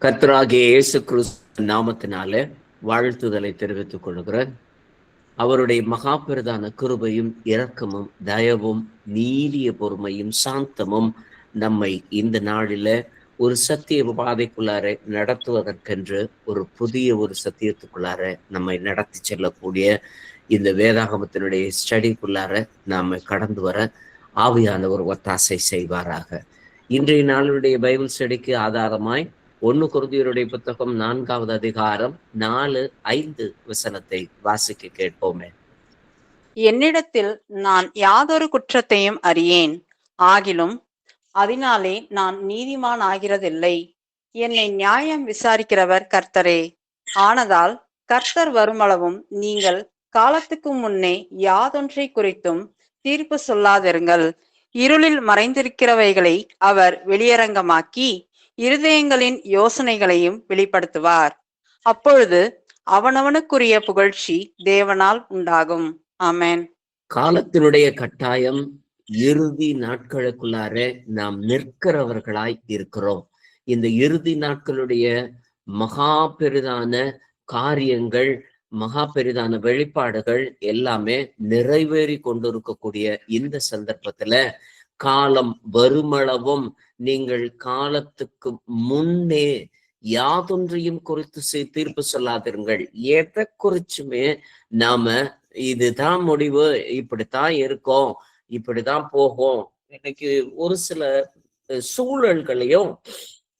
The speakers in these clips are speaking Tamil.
கர்த்தராகிய இயேசு கிறிஸ்து நாமத்தினாலே வாழ்த்துதலை தெரிவித்துக் கொள்கிறேன். அவருடைய மகா பெரிதான கிருபையும் இரக்கமும் தயவும் நீடிய பொறுமையும் சாந்தமும் நம்மை இந்த நாளில ஒரு சத்திய பாதைக்குள்ளார நடத்துவதற்கென்று ஒரு புதிய சத்தியத்துக்குள்ளார நம்மை நடத்தி செல்லக்கூடிய இந்த வேதாகமத்தினுடைய ஸ்டடிக்குள்ளார நாம கடந்து வர ஆவியானவர் ஒத்தாசை செய்வாராக. இன்றைய நாளுடைய பைபிள் ஸ்டடிக்கு ஆதாரமாய் 1 கொரிந்தியருடைய புத்தகம் 4வது அதிகாரம் 4-5 வசனத்தை வாசிக்க கேட்போமே. என்னிடத்தில் நான் யாதொரு குற்றத்தையும் அறியேன், ஆகிலும் அதனாலே நான் நீதிமான் ஆகிறதில்லை. என்னை நியாயம் விசாரிக்கிறவர் கர்த்தரே. ஆனதால் கர்த்தர் வருமளவும் நீங்கள் காலத்துக்கு முன்னே யாதொன்றை குறித்தும் தீர்ப்பு சொல்லாதிருங்கள். இருளில் மறைந்திருக்கிறவைகளை அவர் வெளியரங்கமாக்கி இருதயங்களின் யோசனைகளையும் வெளிப்படுத்துவார். அப்பொழுது அவனவனுக்குரிய புகழ்ச்சி தேவனால் உண்டாகும். ஆமென். காலத்தினுடைய கட்டாயம் இறுதி நாட்களுக்குள்ளார நாம் நிற்கிறவர்களாய் இருக்கிறோம். இந்த இறுதி நாட்களுடைய மகா பெரிதான காரியங்கள், மகா பெரிதான வெளிப்பாடுகள் எல்லாமே நிறைவேறி கொண்டிருக்கக்கூடிய இந்த சந்தர்ப்பத்துல காலம் வருமளவும் நீங்கள் காலத்துக்கு முன்னே யாதொன்றையும் குறித்து தீர்ப்பு சொல்லாதிருங்கள். எதை குறிச்சுமே நாம இதுதான் முடிவு, இப்படித்தான் இருக்கும், இப்படிதான் போகும். இன்னைக்கு ஒரு சில சூழல்களையும்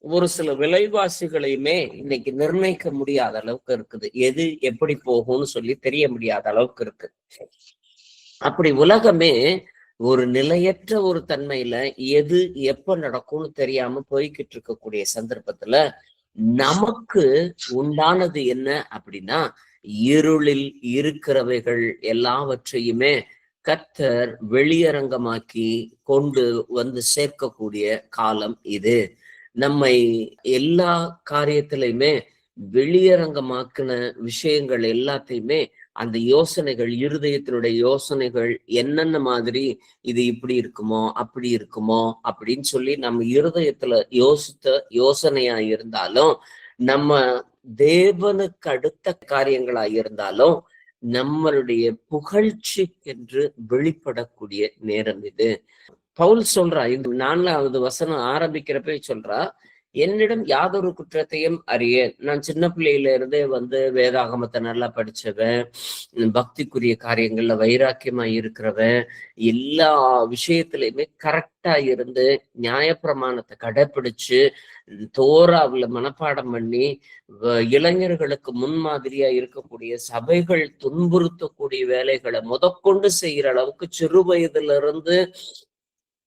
ஒரு சில விலைவாசிகளையுமே இன்னைக்கு நிர்ணயிக்க முடியாத அளவுக்கு இருக்குது. எது எப்படி போகும்னு சொல்லி தெரிய முடியாத அளவுக்கு இருக்கு. அப்படி உலகமே ஒரு நிலையற்ற ஒரு தன்மையில எது எப்ப நடக்கும்னு தெரியாம போய்கிட்டு இருக்கக்கூடிய சந்தர்ப்பத்துல நமக்கு உண்டானது என்ன அப்படின்னா, இருளில் இருக்கிறவைகள் எல்லாவற்றையுமே கர்த்தர் வெளியரங்கமாக்கி கொண்டு வந்து சேர்க்கக்கூடிய காலம் இது. நம்மை எல்லா காரியத்திலையுமே வெளியரங்கமாக்கின விஷயங்கள் எல்லாத்தையுமே அந்த யோசனைகள், இருதயத்தினுடைய யோசனைகள் என்னென்ன மாதிரி இது இப்படி இருக்குமோ அப்படி இருக்குமோ அப்படின்னு சொல்லி நம்ம இருதயத்துல யோசித்த யோசனையா இருந்தாலும், நம்ம தேவனுக்கு அடுத்த காரியங்களா இருந்தாலும் நம்மளுடைய புகழ்ச்சிக்கென்று வெளிப்படக்கூடிய நேரம் இது. பவுல் சொல்றா, இந்த 4வது வசனம் ஆரம்பிக்கிறப்ப சொல்றா, என்னிடம் யாதொரு குற்றத்தையும் அறியேன். நான் சின்ன பிள்ளையில இருந்தே வேதாகமத்தை நல்லா படிச்சவன், பக்திக்குரிய காரியங்கள்ல வைராக்கியமா இருக்கிறவன், எல்லா விஷயத்திலையுமே கரெக்டா இருந்து நியாயப்பிரமாணத்தை கடைப்பிடிச்சு தோராவுல மனப்பாடம் பண்ணி இளைஞர்களுக்கு முன்மாதிரியா இருக்கக்கூடிய சபைகள் துன்புறுத்தக்கூடிய வேலைகளை முதற்கொண்டு செய்யற அளவுக்கு சிறு வயதுல இருந்து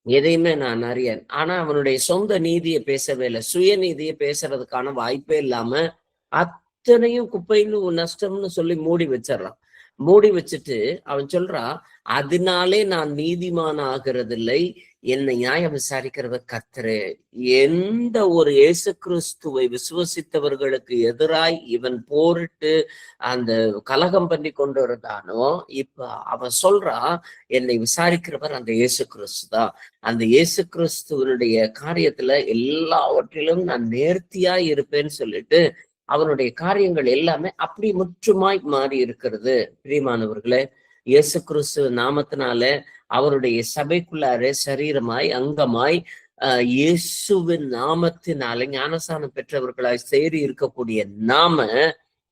எதையுமே நான் அறியேன். ஆனா அவனுடைய சொந்த நீதியை பேசவே இல்லை, சுயநீதியை பேசுறதுக்கான வாய்ப்பே இல்லாம அத்தனையும் குப்பைன்னு நஷ்டம்னு சொல்லி மூடி வச்சிடறான். மூடி வச்சுட்டு அவன் சொல்றான், அதனாலே நான் நீதிமான ஆகிறதில்லை, என்னை நியாயம் விசாரிக்கிறவர் கர்த்தரே. எந்த ஒரு இயேசு கிறிஸ்துவை விசுவசித்தவர்களுக்கு எதிராய் இவன் போரிட்டு அந்த கலகம் பண்ணி கொண்டு இருந்தானோ, இப்ப அவன் சொல்றான், என்னை விசாரிக்கிறவர் அந்த இயேசு கிறிஸ்து தான். அந்த இயேசு கிறிஸ்துவனுடைய காரியத்துல எல்லாவற்றிலும் நான் நேர்த்தியா இருப்பேன்னு சொல்லிட்டு அவனுடைய காரியங்கள் எல்லாமே அப்படி முற்றுமாய் மாறி இருக்கிறது. பிரியமானவர்களே, இயேசு கிறிஸ்து நாமத்தினால அவருடைய சபைக்குள்ளாரே சரீரமாய் அங்கமாய் இயேசுவின் நாமத்தினால ஞானஸ்நானம் பெற்றவர்களாய் சேரி இருக்கக்கூடிய நாம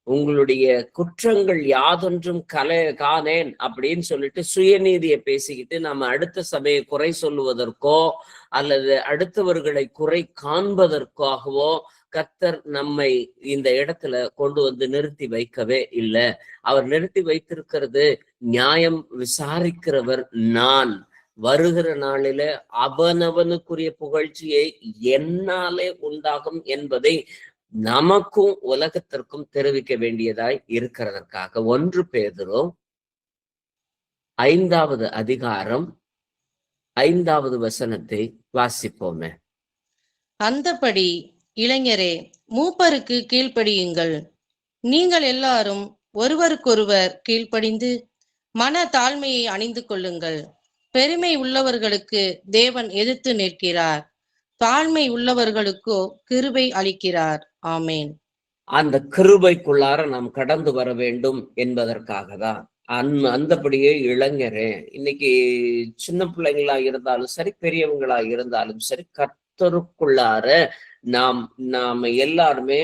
உங்களுடைய குற்றங்கள் யாதொன்றும் காணேன் அப்படின்னு சொல்லிட்டு சுயநீதியை பேசிக்கிட்டு நம்ம அடுத்த சபையை குறை சொல்லுவதற்கோ அல்லது அடுத்தவர்களை குறை காண்பதற்காகவோ கர்த்தர் நம்மை இந்த இடத்துல கொண்டு வந்து நிறுத்தி வைக்கவே இல்லை. அவர் நிறுத்தி வைத்திருக்கிறது, நியாயம் விசாரிக்கிறவர் நான். வருகிற நாளில அவனவனுக்குரிய புகழ்ச்சியை என்னாலே உண்டாகும் என்பதை நமக்கும் உலகத்திற்கும் தெரிவிக்க வேண்டியதாய் இருக்கிறதற்காக 1 பேதுரு 5வது அதிகாரம் 5வது வசனத்தை வாசிப்போமே. அந்தபடி இளைஞரே, மூப்பருக்கு கீழ்ப்படியுங்கள். நீங்கள் எல்லாரும் ஒருவருக்கொருவர் கீழ்ப்படிந்து மன தாழ்மையை அணிந்து கொள்ளுங்கள். பெருமை உள்ளவர்களுக்கு தேவன் எதிர்த்து நிற்கிறார். தாழ்மை உள்ளவர்களுக்கோ கிருபை அளிக்கிறார். ஆமேன். அந்த கிருபைக்குள்ளார நாம் கடந்து வர வேண்டும் என்பதற்காக தான். அந்தபடியே இளைஞரே, இன்னைக்கு சின்ன பிள்ளைங்களா இருந்தாலும் சரி, பெரியவங்களா இருந்தாலும் சரி, கர்த்தருக்குள்ளார நாம எல்லாருமே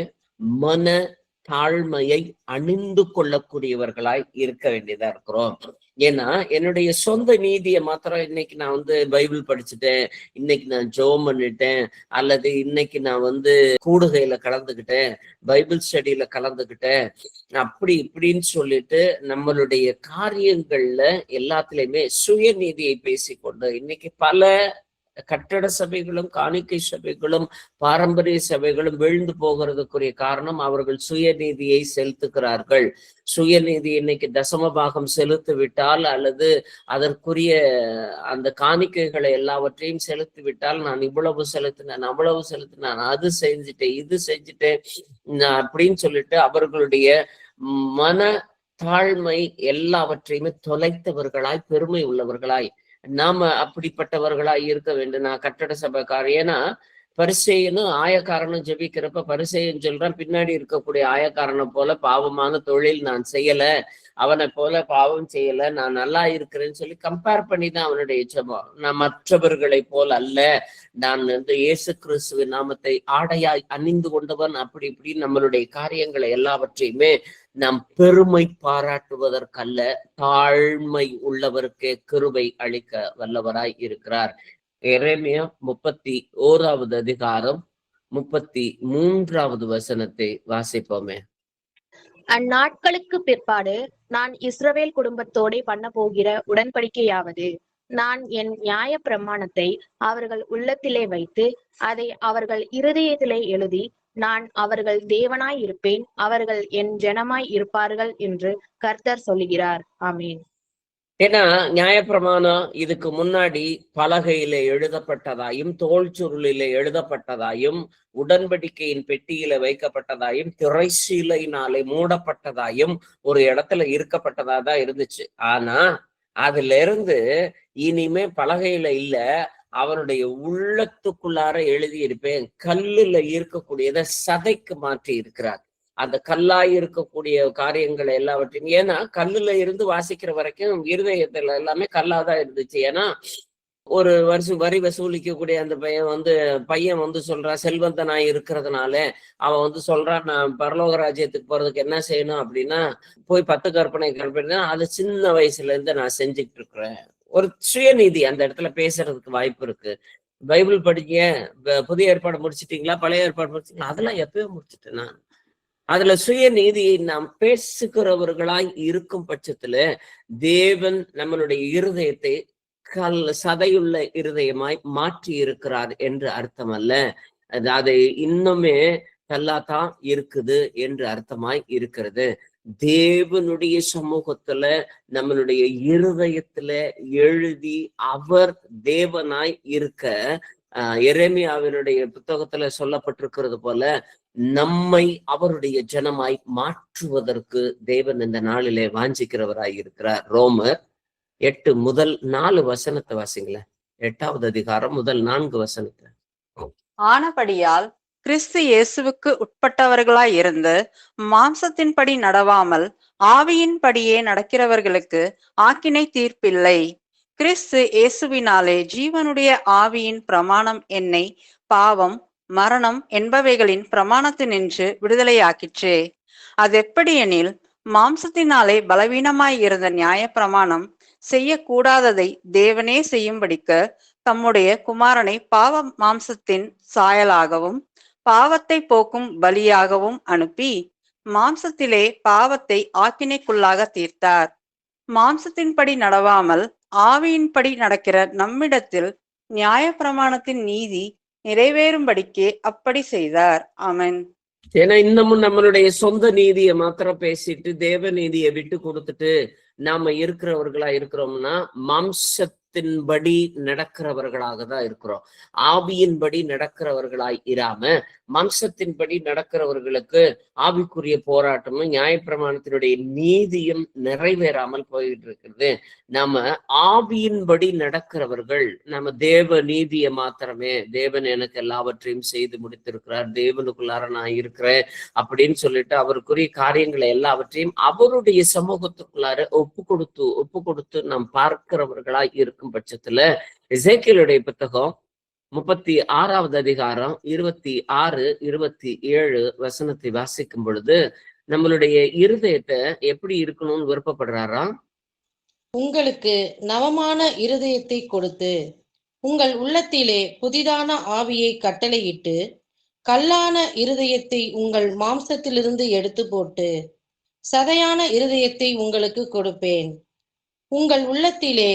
மன தாழ்மையை அணிந்து கொள்ளக்கூடியவர்களாய் இருக்க வேண்டியதா இருக்கிறோம். ஏன்னா என்னுடைய சொந்த நீதியை மாத்திரம் இன்னைக்கு நான் பைபிள் படிச்சுட்டேன், இன்னைக்கு நான் ஜெபம் பண்ணிட்டேன், அல்லது இன்னைக்கு நான் கூடுகையில கலந்துக்கிட்டேன், பைபிள் ஸ்டடியில கலந்துக்கிட்டேன், அப்படி இப்படின்னு சொல்லிட்டு நம்மளுடைய காரியங்கள்ல எல்லாத்துலயுமே சுயநீதியை பேசிக்கொண்டு இன்னைக்கு பல கட்டட சபைகளும் காணிக்கை சபைகளும் பாரம்பரிய சபைகளும் வீழ்ந்து போகிறதுக்குரிய காரணம் அவர்கள் சுயநீதியை செலுத்துகிறார்கள். சுயநீதி இன்னைக்கு தசம பாகம் செலுத்தி விட்டால் அல்லது அதற்குரிய அந்த காணிக்கைகளை எல்லாவற்றையும் செலுத்தி விட்டால், நான் இவ்வளவு செலுத்தினேன், அவ்வளவு செலுத்தினேன், அது செஞ்சுட்டேன், இது செஞ்சுட்டேன் அப்படின்னு சொல்லிட்டு அவர்களுடைய மன தாழ்மை எல்லாவற்றையுமே தொலைத்தவர்களாய், பெருமை உள்ளவர்களாய் நாம அப்படிப்பட்டவர்களாய் இருக்க வேண்டும். நான் கட்டட சபைக்காரர். ஏன்னா பரிசேயனும் ஆயக்காரனும் ஜெபிக்கிறப்ப பரிசேயன் சொல்றான், பின்னாடி இருக்கக்கூடிய ஆயக்காரனை போல பாவமான தொழில் நான் செய்யல, அவனை போல பாவம் செய்யல, நான் நல்லா இருக்கிறேன்னு சொல்லி கம்பேர் பண்ணி தான் அவனுடைய ஜெபம். நான் மற்றவர்களை போல் அல்ல, நான் இயேசு கிறிஸ்துவின் நாமத்தை ஆடையாய் அணிந்து கொண்டவன், அப்படி இப்படி நம்மளுடைய காரியங்களை எல்லாவற்றையுமே நாம் பெருமை பாராட்டுவதற்கல்ல, தாழ்மை உள்ளவருக்கே கிருபை அளிக்க வல்லவராய் இருக்கிறார். எரேமியா 31வது அதிகாரம் 33வது வசனத்தை வாசிப்போமே. அந்நாட்களுக்கு பிற்பாடு நான் இஸ்ரவேல் குடும்பத்தோட பண்ண போகிற உடன்படிக்கையாவது, நான் என் நியாய பிரமாணத்தை அவர்கள் உள்ளத்திலே வைத்து அதை அவர்கள் இருதயத்திலே எழுதி, நான் அவர்கள் தேவனாய் இருப்பேன், அவர்கள் என் ஜனமாய் இருப்பார்கள் என்று கர்த்தர் சொல்லுகிறார். ஆமீன். ஏன்னா நியாயப்பிரமாணம் இதுக்கு முன்னாடி பலகையில எழுதப்பட்டதாயும், தோல் சுருளில எழுதப்பட்டதாயும், உடன்படிக்கையின் பெட்டியில வைக்கப்பட்டதாயும், திரைசீலையினாலே மூடப்பட்டதாயும் ஒரு இடத்துல இருக்கப்பட்டதா தான் இருந்துச்சு. ஆனா அதுல இருந்து இனிமே பலகையில இல்ல, அவனுடைய உள்ளத்துக்குள்ளார எழுதி இருப்பேன், கல்லுல இருக்கக்கூடியதை சதைக்கு மாற்றி இருக்கிறார். அந்த கல்லாய் இருக்கக்கூடிய காரியங்களை எல்லாவற்றையும், ஏன்னா கல்லுல இருந்து வாசிக்கிற வரைக்கும் இருதயத்துல எல்லாமே கல்லாதான் இருந்துச்சு. ஏன்னா ஒரு வருஷம் வரி வசூலிக்கக்கூடிய அந்த பையன் சொல்றான், செல்வந்தனாய் இருக்கிறதுனால அவன் சொல்றான், நான் பரலோக ராஜ்யத்துக்கு போறதுக்கு என்ன செய்யணும் அப்படின்னா, போய் 10 கற்பனை அது சின்ன வயசுல இருந்து நான் செஞ்சுக்கிட்டு இருக்கிறேன். ஒரு சுயநீதி அந்த இடத்துல பேசுறதுக்கு வாய்ப்பு இருக்கு. பைபிள் படிக்க, புதிய ஏற்பாடு முடிச்சிட்டீங்களா, பழைய ஏற்பாடு முடிச்சிட்டீங்களா, அதெல்லாம் எப்பயோ முடிச்சுட்டேன் நான். அதுல சுயநீதியை நாம் பேசுகிறவர்களாய் இருக்கும் பட்சத்துல தேவன் நம்மளுடைய இருதயத்தை சதையுள்ள இருதயமாய் மாற்றி இருக்கிறார் என்று அர்த்தம் அல்ல, அதை இன்னுமே கல்லாதான் இருக்குது என்று அர்த்தமாய் இருக்கிறது. தேவனுடைய சமூகத்துல நம்மளுடைய இருதயத்துல எழுதி அவர் தேவனாய் இருக்க, எரேமியாவினுடைய புத்தகத்துல சொல்லப்பட்டிருக்கிறது போல நம்மை அவருடைய ஜனமாய் மாற்றுவதற்கு தேவன் இந்த நாளிலே வாஞ்சிக்கிறவராய் இருக்கிறார். ரோமர் 8 முதல் 4 வசனத்தை வாசிங்களேன். 8வது அதிகாரம் முதல் 4 வசனத்தை. ஆனபடியால் கிறிஸ்து இயேசுவுக்கு உட்பட்டவர்களாய் இருந்து மாம்சத்தின்படி நடவாமல் ஆவியின்படியே நடக்கிறவர்களுக்கு ஆக்கினை தீர்ப்பில்லை. கிறிஸ்து இயேசுவினாலே ஜீவனுடைய ஆவியின் பிரமாணம் என்னை பாவம், மரணம் என்பவைகளின் பிரமாணத்தினின்று விடுதலையாக்கிற்றே. அது எப்படியெனில், மாம்சத்தினாலே பலவீனமாய் இருந்த நியாய பிரமாணம் செய்யக்கூடாததை தேவனே செய்யும்படிக்கு தம்முடைய குமாரனை பாவ மாம்சத்தின் சாயலாகவும் பாவத்தை போக்கும் பலியாகவும் அனுப்பி மாம்சத்திலே பாவத்தை ஆக்கினைக்குள்ளாக தீர்த்தார். மாம்சத்தின்படி நடவாமல் ஆவியின்படி நடக்கிற நம்மிடத்தில் நியாய பிரமாணத்தின் நீதி நிறைவேறும்படிக்கே அப்படி செய்தார். ஆமென். ஏன்னா இன்னமும் நம்மளுடைய சொந்த நீதியை மாத்திரம் பேசிட்டு தேவ நீதியை விட்டு கொடுத்துட்டு நாம இருக்கிறவர்களா இருக்கிறோம்னா மாம்சத்தின்படி நடக்கிறவர்களாக தான் இருக்கிறோம். ஆவியின்படி நடக்கிறவர்களாய் இராம மாம்சத்தின்படி நடக்கிறவர்களுக்கு ஆவிக்குரிய போராட்டமும் நியாயப்பிரமாணத்தினுடைய நீதியும் நிறைவேறாமல் போயிட்டு இருக்கிறது. நம்ம ஆவியின்படி நடக்கிறவர்கள், நம்ம தேவ நீதியை மாத்திரமே, தேவன் எனக்கு எல்லாவற்றையும் செய்து முடித்திருக்கிறார், தேவனுக்குள்ளார நான் இருக்கிறேன் அப்படின்னு சொல்லிட்டு அவருக்குரிய காரியங்களை எல்லாவற்றையும் அவருடைய சமூகத்துக்குள்ளார ஒப்பு கொடுத்து நாம் பார்க்கிறவர்களாய் இருக்கும் பட்சத்துல எசேக்கியேலுடைய புத்தகம் 36வது அதிகாரம் 26, 27 வசனத்தை வாசிக்கும் பொழுது நம்மளுடைய இருதயத்தை எப்படி இருக்கணும்னு விருப்பப்படுறாரா? உங்களுக்கு நவமான இருதயத்தை கொடுத்து உங்கள் உள்ளத்திலே புதிதான ஆவியை கட்டளையிட்டு கல்லான இருதயத்தை உங்கள் மாம்சத்திலிருந்து எடுத்து போட்டு சதையான இருதயத்தை உங்களுக்கு கொடுப்பேன். உங்கள் உள்ளத்திலே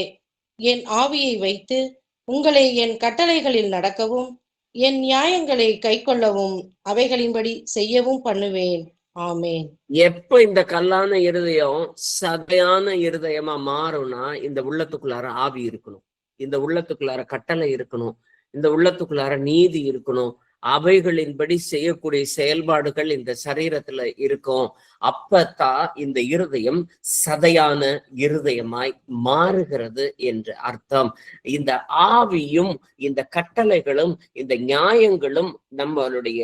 என் ஆவியை வைத்து உங்களை என் கட்டளைகளில் நடக்கவும் என் நியாயங்களை கைக்கொள்ளவும் அவைகளின்படி செய்யவும் பண்ணுவேன். ஆமேன். எப்ப இந்த கல்லான இருதயம் சதையான இருதயமா மாறும்னா இந்த உள்ளத்துக்குள்ளார ஆவி இருக்கணும், இந்த உள்ளத்துக்குள்ளார கட்டளை இருக்கணும், இந்த உள்ளத்துக்குள்ளார நீதி இருக்கணும், அவைகளின்படி செய்யக்கூடிய செயல்பாடுகள் இந்த சரீரத்துல இருக்கும். அப்பத்தான் இந்த இருதயம் சதையான இருதயமாய் மாறுகிறது என்று அர்த்தம். இந்த ஆவியும் இந்த கட்டளைகளும் இந்த நியாயங்களும் நம்மளுடைய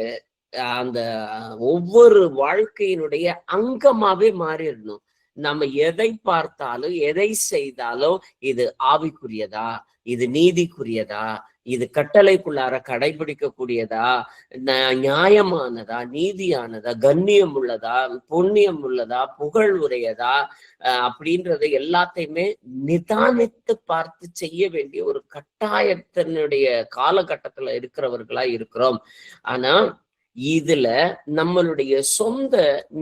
அந்த ஒவ்வொரு வாழ்க்கையினுடைய அங்கமாவே மாறிடணும். நம்ம எதை பார்த்தாலும் எதை செய்தாலும் இது ஆவிக்குரியதா, இது நீதிக்குரியதா, இது கட்டளைக்குள்ளார கடைபிடிக்கக்கூடியதா, நியாயமானதா, நீதியானதா, கண்ணியம் உள்ளதா, புண்ணியம் உள்ளதா, புகழ் உடையதா அப்படின்றத எல்லாத்தையுமே நிதானித்து பார்த்து செய்ய வேண்டிய ஒரு கட்டாயத்தினுடைய காலகட்டத்துல இருக்கிறவர்களா இருக்கிறோம். ஆனா இதுல நம்மளுடைய சொந்த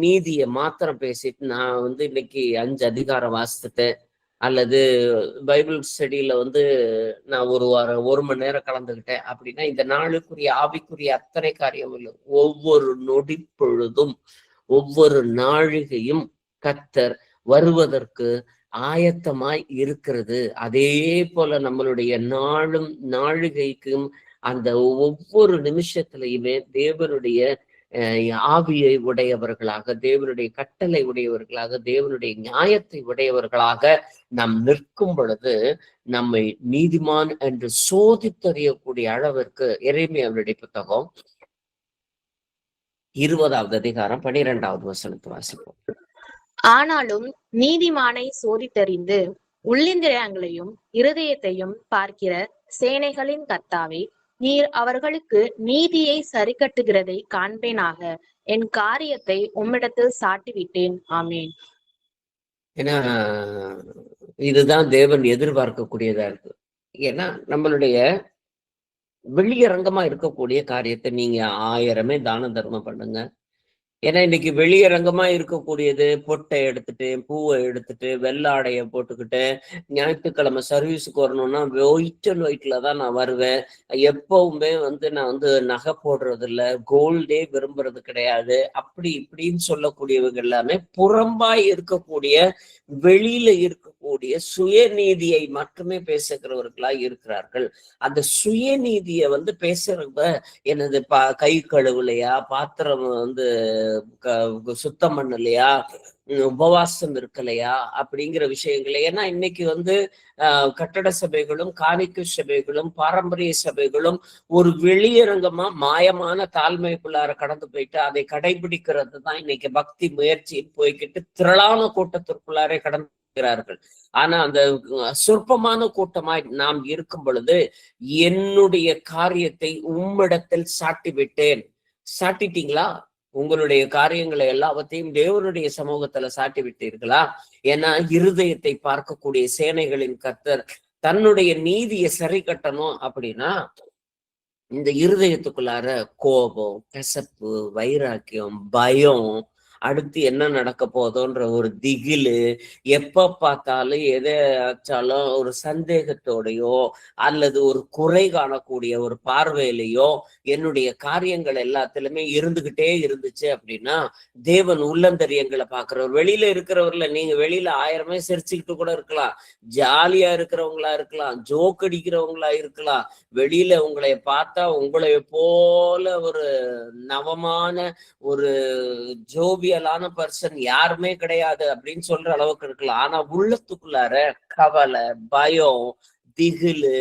நீதியை மாத்திரம் பேசிட்டு நான் இன்னைக்கு 5 அதிகாரம் வாசித்துட்டேன், அல்லது பைபிள் ஸ்டடியில நான் ஒரு வாரம் 1 மணி நேரம் கலந்துக்கிட்டேன் அப்படின்னா இந்த நாளுக்குரிய ஆவிக்குரிய அத்தனை காரியம் இல்லை. ஒவ்வொரு நொடி பொழுதும் ஒவ்வொரு நாழிகையும் கர்த்தர் வருவதற்கு ஆயத்தமாய் இருக்கிறது. அதே போல நம்மளுடைய நாளும் நாழிகைக்கும் அந்த ஒவ்வொரு நிமிஷத்திலையுமே தேவனுடைய ஆவியை உடையவர்களாக, தேவனுடைய கட்டளை உடையவர்களாக, தேவனுடைய நியாயத்தை உடையவர்களாக நாம் நிற்கும் பொழுது நம்மை நீதிமான் என்று சோதித்தறியக்கூடிய அளவிற்கு எரேமியாவுடைய புத்தகம் 20வது அதிகாரம் 12வது வசனத்தை வாசிப்போம். ஆனாலும் நீதிமானை சோதித்தறிந்து உள்ளிந்திரியங்களையும் இருதயத்தையும் பார்க்கிற சேனைகளின் கர்த்தாவே, நீர் அவர்களுக்கு நீதியை சரி கட்டுகிறதை காண்பேனாக. என் காரியத்தை உம்மிடத்தில் சாட்டிவிட்டேன். ஆமேன். ஏன்னா இதுதான் தேவன் எதிர்பார்க்கக்கூடியதா இருக்கு. ஏன்னா நம்மளுடைய வெளியரங்கமா இருக்கக்கூடிய காரியத்தை நீங்க 1000 தான தர்மம் பண்ணுங்க. ஏன்னா இன்னைக்கு வெளியரங்கமா இருக்கக்கூடியது பொட்டை எடுத்துட்டு, பூவை எடுத்துட்டு, வெள்ளாடைய போட்டுக்கிட்டு, ஞாயிற்றுக்கிழமை சர்வீஸுக்கு வரணும்னா ஒயிட்ல தான் நான் வருவேன். எப்பவுமே நான் நகை போடுறது இல்லை, கோல்டே விரும்புறது கிடையாது, அப்படி இப்படின்னு சொல்லக்கூடியவங்க எல்லாமே புறம்பாய் இருக்கக்கூடிய வெளியில இருக்கக்கூடிய சுயநீதியை மட்டுமே பேசுகிறவர்களா இருக்கிறார்கள். அந்த சுயநீதியை பேசுறவங்க என்னது கை கழுவுலையா, பாத்திரம் சுத்தம் பண்ணலையா, உபவாசம் இருக்கலையா அப்படிங்கிற விஷயங்கள். ஏன்னா இன்னைக்கு கட்டட சபைகளும் காணிக்கை சபைகளும் பாரம்பரிய சபைகளும் ஒரு வெளியரங்கமா மாயமான தாழ்மைக்குள்ளார கடந்து போயிட்டு அதை கடைபிடிக்கிறது தான் இன்னைக்கு பக்தி முயற்சின்னு போய்கிட்டு திரளான கூட்டத்திற்குள்ளாரே கடந்துகிறார்கள். ஆனா அந்த சொற்பமான கூட்டமாய் நாம் இருக்கும் பொழுது என்னுடைய காரியத்தை உம்மிடத்தில் சாட்டி விட்டேன். சாட்டிட்டீங்களா? உங்களுடைய காரியங்களை எல்லாவற்றையும் தேவனுடைய சமூகத்துல சாட்டி விட்டீர்களா? ஏன்னா இருதயத்தை பார்க்கக்கூடிய சேனைகளின் கர்த்தர் தன்னுடைய நீதியை சரி கட்டணும் அப்படின்னா இந்த இருதயத்துக்குள்ளார கோபம், கசப்பு, வைராக்கியம், பயம், அடுத்து என்ன நடக்க போதோன்ற ஒரு திகிலு, எப்ப பார்த்தாலும் எதையாச்சாலும் ஒரு சந்தேகத்தோடையோ அல்லது ஒரு குறை காணக்கூடிய ஒரு பார்வையிலையோ என்னுடைய காரியங்கள் எல்லாத்திலுமே இருந்துகிட்டே இருந்துச்சு அப்படின்னா, தேவன் உள்ளந்தரியங்களை பார்க்கிறவர். வெளியில இருக்கிறவர்ல நீங்க வெளியில 1000 சிரிச்சுக்கிட்டு கூட இருக்கலாம், ஜாலியா இருக்கிறவங்களா இருக்கலாம், ஜோக் அடிக்கிறவங்களா இருக்கலாம். வெளியில உங்களை பார்த்தா உங்களை போல ஒரு நவமான ஒரு ஜோவியலான பர்சன் யாருமே கிடையாது அப்படின்னு சொல்ற அளவுக்கு இருக்கலாம். ஆனா உள்ளத்துக்குள்ளார கவலை, பயம், திகிலு,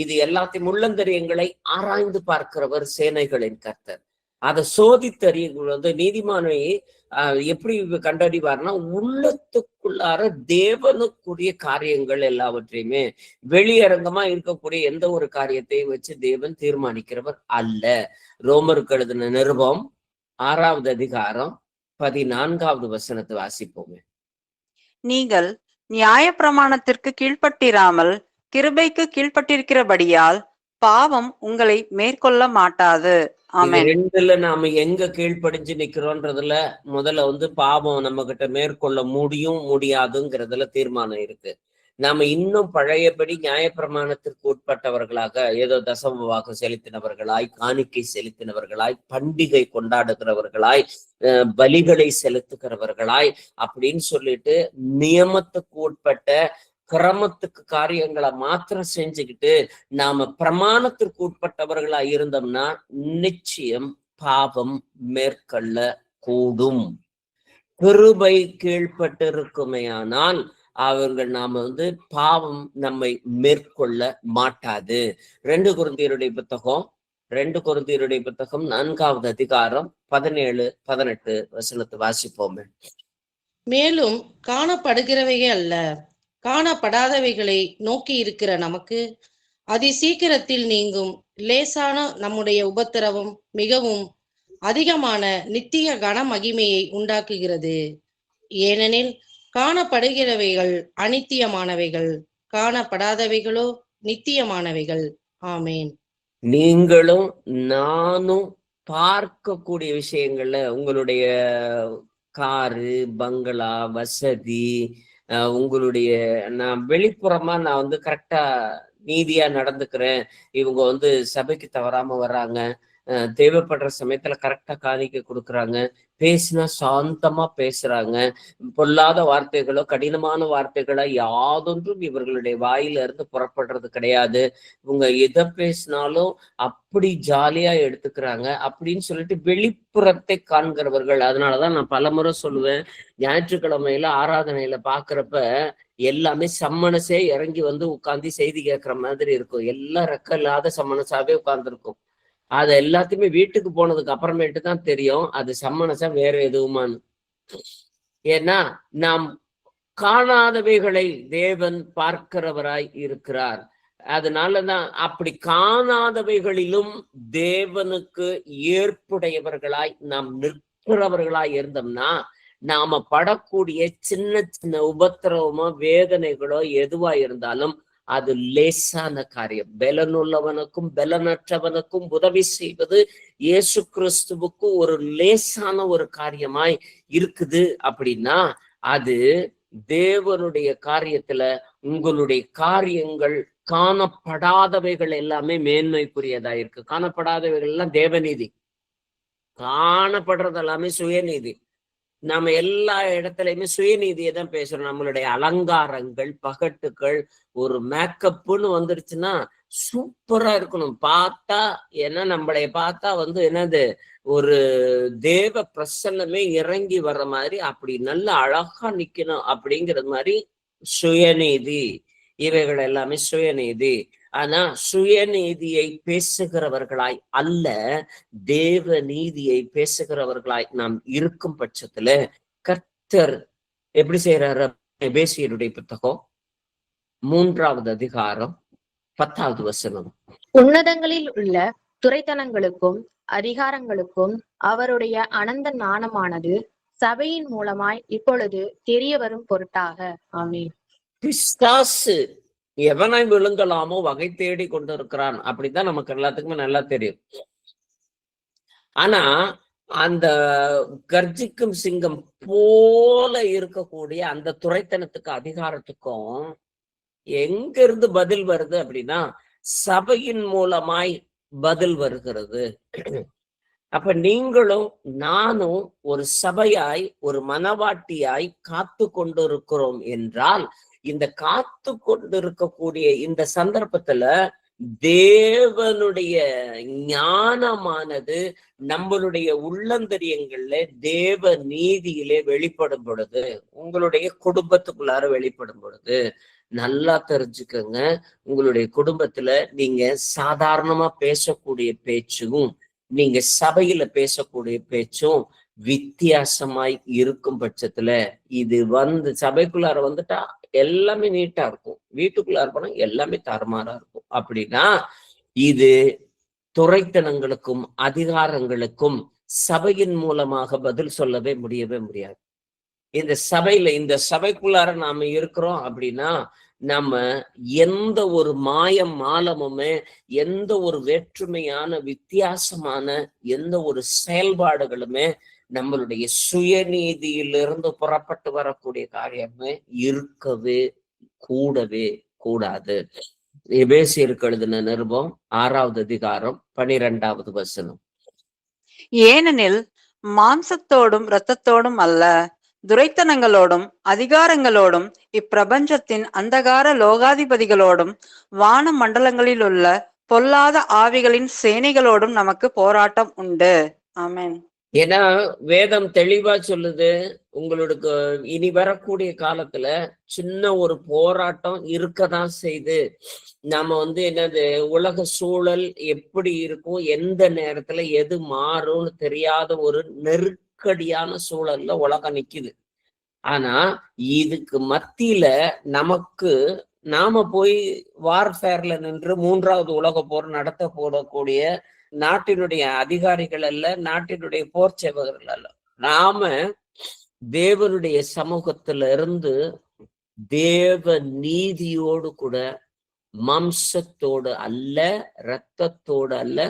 இது எல்லாத்தையும் உள்ளந்தரியங்களை ஆராய்ந்து பார்க்கிறவர் சேனைகளின் கர்த்தர். அதை சோதித்தறிய நீதிமானை எப்படி கண்டறிவார்னா, உள்ளத்துக்குள்ளார தேவனுக்குரிய காரியங்கள் எல்லாவற்றையுமே வெளியரங்கமா இருக்கக்கூடிய எந்த ஒரு காரியத்தையும் வச்சு தேவன் தீர்மானிக்கிறவர் அல்ல. ரோமருக்கு எழுதின நிருபம் 6வது அதிகாரம் 14வது வசனத்தை வாசிப்போமே. நீங்கள் நியாயப்பிரமாணத்திற்கு கீழ்ப்பட்டிராமல் கிருபைக்கு கீழ்ப்பட்டிருக்கிறபடியால் பாவம் உங்களை மேற்கொள்ள மாட்டாது. ஆமென். ரெண்டுல நாம எங்க கீழ்ப்படிஞ்சு நிக்கிறோன்றதுல முதல்ல பாவம் நம்ம கிட்ட மேற்கொள்ள முடியும் முடியாதுங்கிறதுல தீர்மானம் இருக்கு. நாம இன்னும் பழையபடி நியாயப்பிரமாணத்திற்கு உட்பட்டவர்களாக ஏதோ தசம வாக்கு செலுத்தினவர்களாய், காணிக்கை செலுத்தினவர்களாய், பண்டிகை கொண்டாடுகிறவர்களாய், பலிகளை செலுத்துகிறவர்களாய் அப்படின்னு சொல்லிட்டு நியமத்துக்கு உட்பட்ட கிரமத்துக்கு காரியங்களை மாத்திரம் செஞ்சுக்கிட்டு நாம பிரமாணத்திற்கு உட்பட்டவர்களா இருந்தோம்னா நிச்சயம் பாவம் மேற்கொள்ள கூடும். கிருபை கீழ்பட்டு இருக்குமேயானால் நாம பாவம் நம்மை மேற்கொள்ள மாட்டாது. 2 கொரிந்தியருடைய புத்தகம் 4வது அதிகாரம் 17, 18 வசனத்தை வாசிப்போமே. மேலும் காணப்படுகிறவைகள் அல்ல, காணப்படாதவைகளை நோக்கி இருக்கிற நமக்கு அதி சீக்கிரத்தில் நீங்கும் லேசான நம்முடைய உபத்திரவம் மிகவும் அதிகமான நித்திய கன மகிமையை உண்டாக்குகிறது. ஏனெனில் காணப்படுகிறவைகள் அநித்தியமானவைகள், காணப்படாதவைகளோ நித்தியமானவைகள். ஆமேன். நீங்களும் நானும் பார்க்கக்கூடிய விஷயங்கள்ல உங்களுடைய காரு, பங்களா, வசதி, உங்களுடைய நான் வெளிப்புறமா நான் கரெக்டா நீதியா நடந்துக்கிறேன், இவங்க சபைக்கு தவறாம வர்றாங்க, தேவைப்படுற சமயத்துல கரெக்டா காணிக்கை கொடுக்குறாங்க, பேசினா சாந்தமா பேசுறாங்க, பொல்லாத வார்த்தைகளோ கடினமான வார்த்தைகளோ யாதொன்றும் இவர்களுடைய வாயில இருந்து புறப்படுறது கிடையாது, இவங்க எதை பேசினாலும் அப்படி ஜாலியா எடுத்துக்கிறாங்க அப்படின்னு சொல்லிட்டு வெளிப்புறத்தை காண்கிறவர்கள். அதனாலதான் நான் பலமுறை சொல்லுவேன், ஞாயிற்றுக்கிழமையில ஆராதனையில பாக்குறப்ப எல்லாமே சம்மனசே இறங்கி உட்காந்து செய்தி கேட்கிற மாதிரி இருக்கும். எல்லாம் ரெக்க இல்லாத சம்மனசாவே உட்கார்ந்துருக்கும். அது எல்லாத்தையுமே வீட்டுக்கு போனதுக்கு அப்புறமேட்டு தான் தெரியும் அது சம்மனசா வேற எதுவுமான்னு. ஏன்னா நாம் காணாதவைகளை தேவன் பார்க்கிறவராய் இருக்கிறார். அதனாலதான் அப்படி காணாதவைகளிலும் தேவனுக்கு ஏற்புடையவர்களாய் நாம் நிற்கிறவர்களாய் இருந்தோம்னா நாம படக்கூடிய சின்ன சின்ன உபத்திரவமோ வேதனைகளோ எதுவா இருந்தாலும் அது லேசான காரியம். பலனுள்ளவனுக்கும் பலனற்றவனுக்கும் உதவி செய்வது இயேசு கிறிஸ்துவுக்கு ஒரு லேசான ஒரு காரியமாய் இருக்குது. அப்படின்னா அது தேவனுடைய காரியத்துல உங்களுடைய காரியங்கள் காணப்படாதவைகள் எல்லாமே மேன்மைக்குரியதா இருக்கு. காணப்படாதவைகள் எல்லாம் தேவநீதி, காணப்படுறது எல்லாமே சுயநீதி. நாம எல்லா இடத்துலயுமே சுயநீதியை தான் பேசுறோம். நம்மளுடைய அலங்காரங்கள், பகட்டுகள், ஒரு மேக்கப்னு வந்துருச்சுன்னா சூப்பரா இருக்கணும் பார்த்தா. ஏன்னா நம்மளைய பார்த்தா என்னது ஒரு தேவ பிரசன்னமே இறங்கி வர்ற மாதிரி அப்படி நல்ல அழகா நிக்கணும் அப்படிங்கிறது மாதிரி சுயநீதி. இவைகள் எல்லாமே சுயநீதி. ஆனா சுயநீதியை பேசுகிறவர்களாய் அல்ல, தேவ நீதியை பேசுகிறவர்களாய் நாம் இருக்கும் பட்சத்துல கர்த்தர் எப்படி செய்யறாரு? எபேசியருடைய புத்தகம் 3வது அதிகாரம் 10வது வசனம். உன்னதங்களில் உள்ள துரைத்தனங்களுக்கும் அதிகாரங்களுக்கும் அவருடைய அனந்த ஞானமானது சபையின் மூலமாய் இப்பொழுது தெரிய வரும் பொருட்டாக. ஆமென். பிசாசு எவனை விழுங்கலாமோ வகை தேடி கொண்டு இருக்கிறான் அப்படிதான் நமக்கு எல்லாத்துக்குமே நல்லா தெரியும். ஆனா அந்த கர்ஜிக்கும் சிங்கம் போல இருக்கக்கூடிய அந்த துரைத்தனத்துக்கு அதிகாரத்துக்கும் எங்க இருந்து பதில் வருது அப்படின்னா சபையின் மூலமாய் பதில் வருகிறது. அப்ப நீங்களும் நானும் ஒரு சபையாய் ஒரு மனவாட்டியாய் காத்து கொண்டிருக்கிறோம் என்றால், இந்த காத்து கொண்டிருக்கக்கூடிய இந்த சந்தர்ப்பத்துல தேவனுடைய ஞானமானது நம்மளுடைய உள்ளந்தரியங்கள்ல தேவ நீதியிலே வெளிப்படும் பொழுது, உங்களுடைய குடும்பத்துக்குள்ளார வெளிப்படும் பொழுது நல்லா தெரிஞ்சுக்கங்க, உங்களுடைய குடும்பத்துல நீங்க சாதாரணமா பேசக்கூடிய பேச்சும் நீங்க சபையில பேசக்கூடிய பேச்சும் வித்தியாசமாய் இருக்கும் பட்சத்துல, இது சபைக்குள்ளார வந்துட்டா எல்லாமே நீட்டா இருக்கும், வீட்டுக்குள்ளார போனா எல்லாமே தரமாறா இருக்கும். அப்படின்னா இது துரைத்தனங்களுக்கும் அதிகாரங்களுக்கும் சபையின் மூலமாக பதில் சொல்லவே முடியவே முடியாது. இந்த சபைக்குள்ளார நாம இருக்கிறோம் அப்படின்னா, நம்ம எந்த ஒரு மாலமுமே, எந்த ஒரு வேற்றுமையான வித்தியாசமான எந்த ஒரு செயல்பாடுகளுமே நம்மளுடைய சுயநீதியிலிருந்து புறப்பட்டு வரக்கூடிய காரியமே இருக்கவே கூடவே கூடாது. எபேசியருக்கு எழுதின நிருபம் 6வது அதிகாரம் 12வது வசனம். ஏனெனில் மாம்சத்தோடும் இரத்தத்தோடும் அல்ல, துரைத்தனங்களோடும் அதிகாரங்களோடும் இப்பிரபஞ்சத்தின் அந்தகார லோகாதிபதிகளோடும் வான மண்டலங்களில் உள்ள பொல்லாத ஆவிகளின் சேனைகளோடும் நமக்கு போராட்டம் உண்டு. ஆமென். ஏன்னா வேதம் தெளிவா சொல்லுது, உங்களுக்கு இனி வரக்கூடிய காலத்துல சின்ன ஒரு போராட்டம் இருக்கதான் செய்து. நாம என்னது, உலக சூழல் எப்படி இருக்கும், எந்த நேரத்துல எது மாறும்னு தெரியாத ஒரு நெருக்கடியான சூழல்ல உலகம் நிக்குது. ஆனா இதுக்கு மத்தியில நாம போய் வார்ஃபேர்ல நின்று 3வது உலக போர் நடத்த போடக்கூடிய நாட்டினுடைய அதிகாரிகள் அல்ல, நாட்டினுடைய போர் சேவகர்கள் அல்ல. நாம தேவனுடைய சமூகத்துல இருந்து தேவ நீதியோடு கூட, மாம்சத்தோடு அல்ல, இரத்தத்தோடு அல்ல,